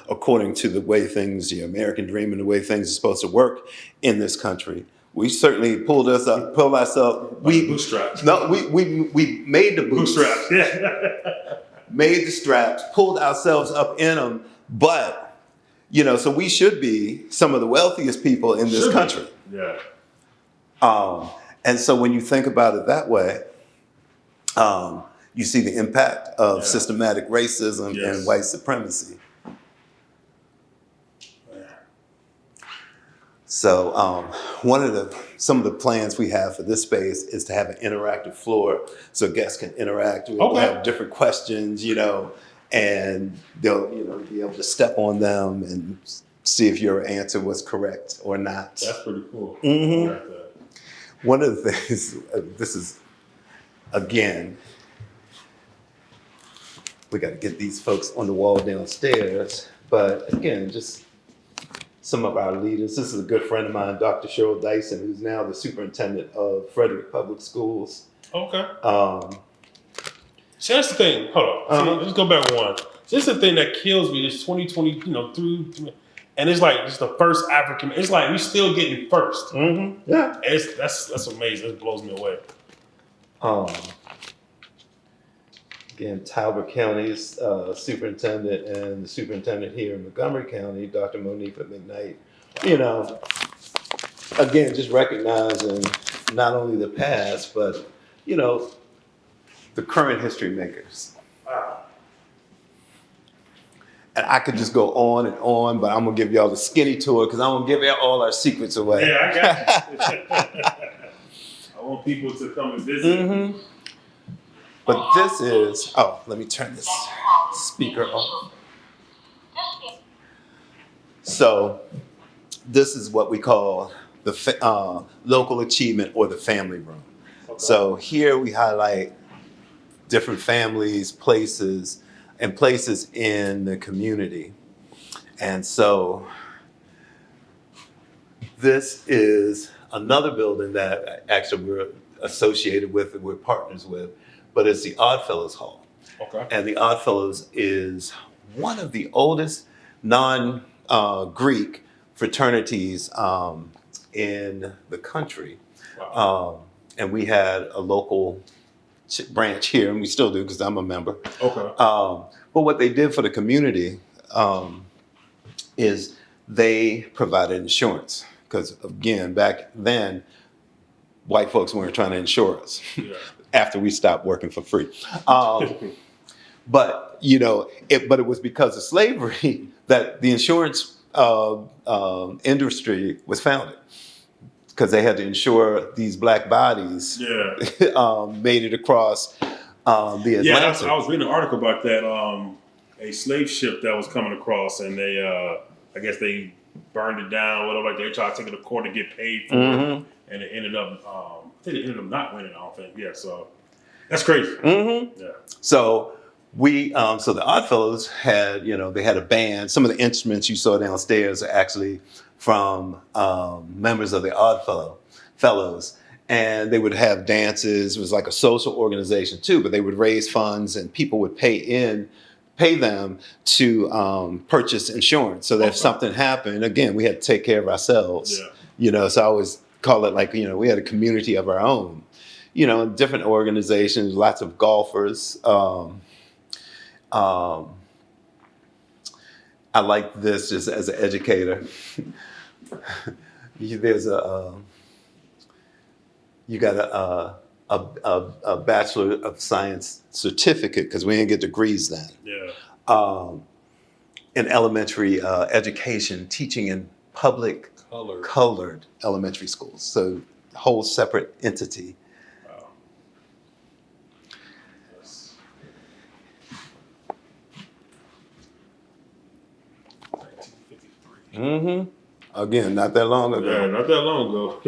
according to the way things, the American dream and the way things are supposed to work in this country, we certainly pulled ourselves. Bootstraps. No, we made the bootstraps. Yeah. Made the straps, pulled ourselves up in them, but so we should be some of the wealthiest people in this country. Yeah. And so when you think about it that way, you see the impact of systematic racism and white supremacy. So some of the plans we have for this space is to have an interactive floor so guests can interact. We'll have different questions, and they'll be able to step on them and see if your answer was correct or not. That's pretty cool. Mm-hmm. I like that. One of the things, this is, again, we got to get these folks on the wall downstairs, but again, just some of our leaders. This is a good friend of mine, Dr. Cheryl Dyson, who's now the superintendent of Frederick Public Schools. Okay. So that's the thing. Hold on. See, let's go back one. So this is the thing that kills me. It's 2020, through, and it's like it's the first African. It's like we still getting first. Mm-hmm. Yeah. And that's amazing. It blows me away. Again, Talbot County's superintendent and the superintendent here in Montgomery County, Dr. Monifa McKnight, again, just recognizing not only the past, but, the current history makers. Wow. And I could just go on and on, but I'm going to give y'all the skinny tour because I'm going to give you all our secrets away. Yeah, I got you. I want people to come and visit. Mm-hmm. But this is, let me turn this speaker off. So this is what we call the local achievement or the family room. Okay. So here we highlight different families, places in the community. And so this is another building that actually we're associated with and we're partners with. But it's the Oddfellows Hall. Okay. And the Oddfellows is one of the oldest non-Greek fraternities in the country. Wow. And we had a local branch here, and we still do because I'm a member. Okay. But what they did for the community is they provided insurance. Because, again, back then, white folks weren't trying to insure us. Yeah. After we stopped working for free. But it was because of slavery that the insurance industry was founded. Because they had to insure these black bodies made it across the Atlantic. Yeah, I was reading an article about that. A slave ship that was coming across, and they, I guess they burned it down, whatever. Like they tried to take it to court to get paid for it, and it ended up. I think it ended up not winning. I don't think. Yeah, so that's crazy. Mm-hmm. Yeah. So so the Oddfellows had, they had a band. Some of the instruments you saw downstairs are actually from members of the Oddfellows, and they would have dances. It was like a social organization too, but they would raise funds, and people would pay them to purchase insurance, so that if something happened, again, we had to take care of ourselves. Yeah. So I always call it like, we had a community of our own, different organizations, lots of golfers. I like this just as an educator. There's you got a Bachelor of Science certificate, because we didn't get degrees then. Yeah. In elementary education, teaching in public colored elementary schools. So whole separate entity. Wow. Yes. 1953. Mm-hmm. Again, not that long ago. Yeah, not that long ago.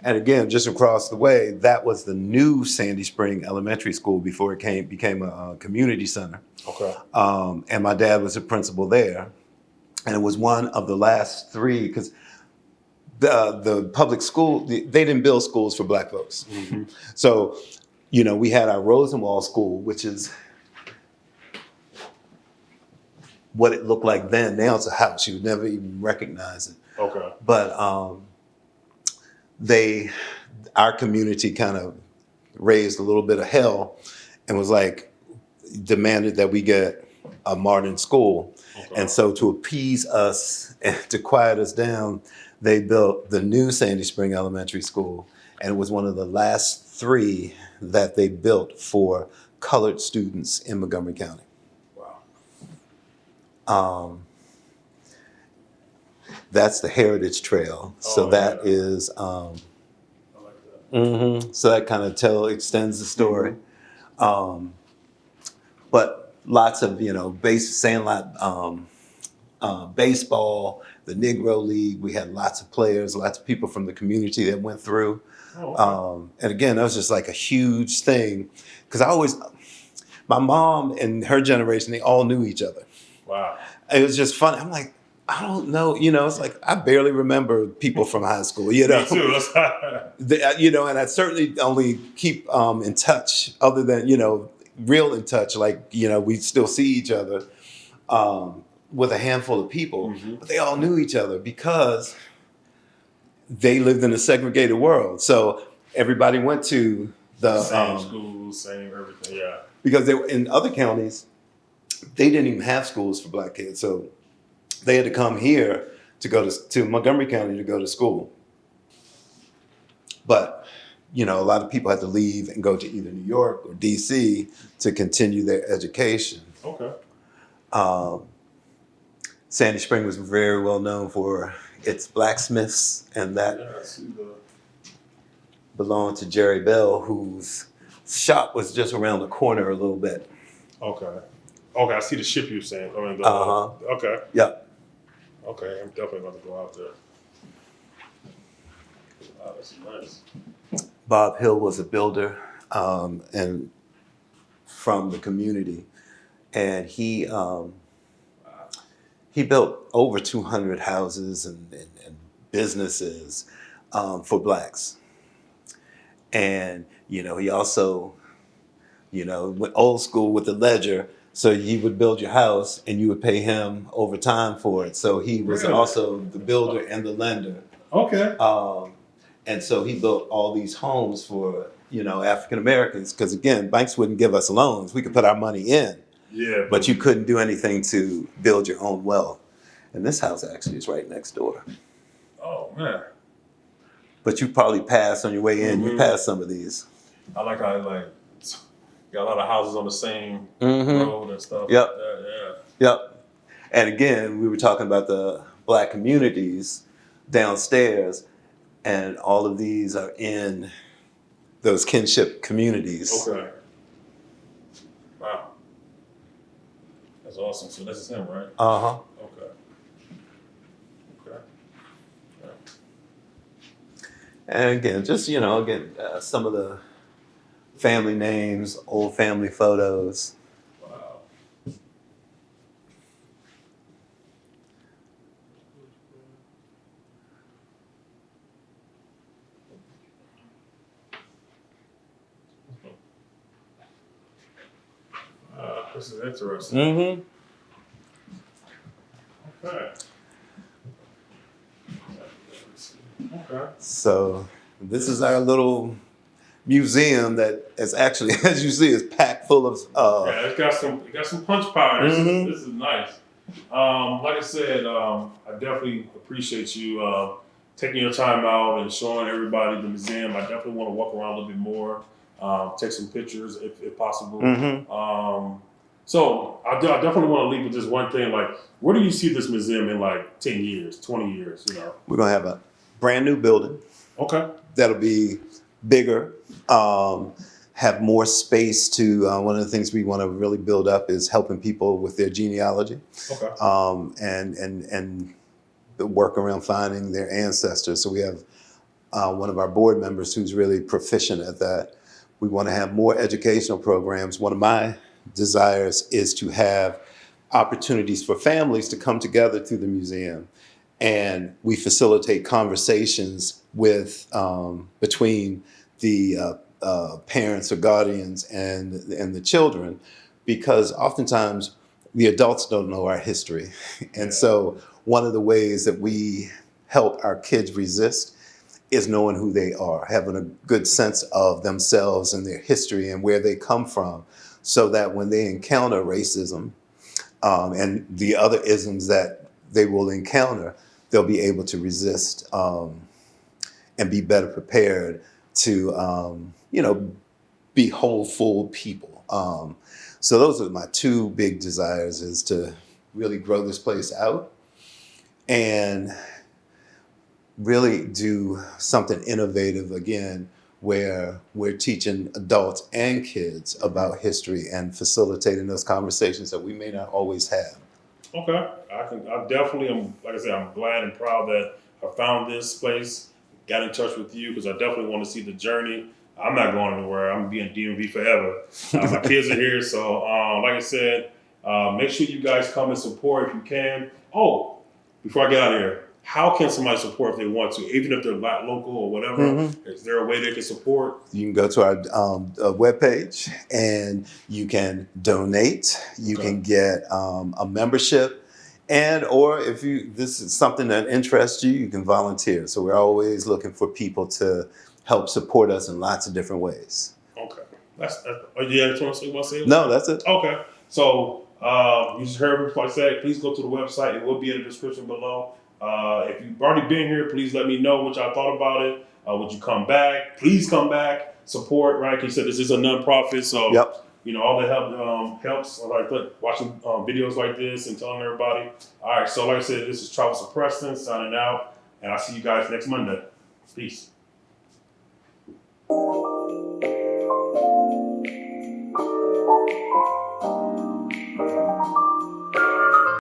And again, just across the way, that was the new Sandy Spring Elementary School before it became a community center. Okay. And my dad was a principal there. And it was one of the last three, because the public school, they didn't build schools for black folks. Mm-hmm. So, we had our Rosenwald School, which is what it looked like then. Now it's a house. You would never even recognize it. Okay. But our community kind of raised a little bit of hell and was like, demanded that we get a modern school. Okay. And so to appease us and to quiet us down, they built the new Sandy Spring Elementary School. And it was one of the last three that they built for colored students in Montgomery County. Wow. That's the Heritage Trail. So that is, I like that. so that kind of extends the story. But lots of, Sandlot, baseball, the Negro League. We had lots of players, lots of people from the community that went through. Oh, okay. And again, that was just like a huge thing because my mom and her generation, they all knew each other. Wow. It was just fun. I'm like, I don't know, it's like I barely remember people from high school, Me too. and I certainly only keep in touch other than, real in touch. Like, we still see each other with a handful of people, but they all knew each other because they lived in a segregated world. So everybody went to the same schools, same everything. Yeah. Because they were in other counties, they didn't even have schools for black kids. So they had to come here to go to Montgomery County to go to school. But, a lot of people had to leave and go to either New York or D.C. to continue their education. Okay. Sandy Spring was very well known for its blacksmiths, and that belonged to Jerry Bell, whose shop was just around the corner a little bit. Okay. Okay, I see the ship you're saying. Okay. Yep. Okay, I'm definitely about to go out there. Wow, that's nice. Bob Hill was a builder, and from the community, and he built over 200 houses and businesses for blacks. And, he also, went old school with the ledger. So you would build your house and you would pay him over time for it. So he was also the builder and the lender. Okay. And so he built all these homes for, African Americans. Because again, banks wouldn't give us loans. We could put our money in. Yeah. But you couldn't do anything to build your own wealth. And this house actually is right next door. Oh, man. But you probably passed on your way in. You passed some of these. I like how got a lot of houses on the same road and stuff. Yep. Like that. Yeah. Yep. And again, we were talking about the black communities downstairs, and all of these are in those kinship communities. Okay. Wow. That's awesome. So this is him, right? Uh-huh. Okay. Yeah. And again, just, some of the family names, old family photos. Wow. This is interesting. Mm-hmm. Okay. Okay. So this is our little museum that is actually, as you see, is packed full of. Yeah, it got some punch power. This is nice. Like I said, I definitely appreciate you taking your time out and showing everybody the museum. I definitely want to walk around a little bit more, take some pictures if possible. So I definitely want to leave with just one thing. Like, where do you see this museum in like 10 years, 20 years? We're gonna have a brand new building. Okay. That'll be bigger, have more space to. One of the things we want to really build up is helping people with their genealogy. Okay. And the work around finding their ancestors. So we have one of our board members who's really proficient at that. We want to have more educational programs. One of my desires is to have opportunities for families to come together through the museum, and we facilitate conversations with between the parents or guardians and the children, because oftentimes the adults don't know our history. And so one of the ways that we help our kids resist is knowing who they are, having a good sense of themselves and their history and where they come from, so that when they encounter racism and the other isms that they will encounter, they'll be able to resist and be better prepared to, be whole, full people. So those are my two big desires, is to really grow this place out and really do something innovative again, where we're teaching adults and kids about history and facilitating those conversations that we may not always have. Okay, I definitely am. Like I said, I'm glad and proud that I found this place. Got in touch with you because I definitely want to see the journey. I'm not going anywhere. I'm being DMV forever. My kids are here, so like I said, make sure you guys come and support if you can. Oh, before I get out of here, how can somebody support if they want to, even if they're not local or whatever? Mm-hmm. Is there a way they can support? You can go to our webpage and you can donate. You can get a membership, and or if this is something that interests you, you can volunteer. So we're always looking for people to help support us in lots of different ways. Okay, that's oh, yeah. That's what I say. No, that's it. Okay, so you just heard what I said. Please go to the website. It will be in the description below. If you've already been here, please let me know what y'all thought about it. Would you come back? Please come back. Support, right? Because you said this is a nonprofit, so you know all the help helps. Like watching videos like this and telling everybody. All right, so like I said, this is Travis Preston signing out, and I'll see you guys next Monday. Peace.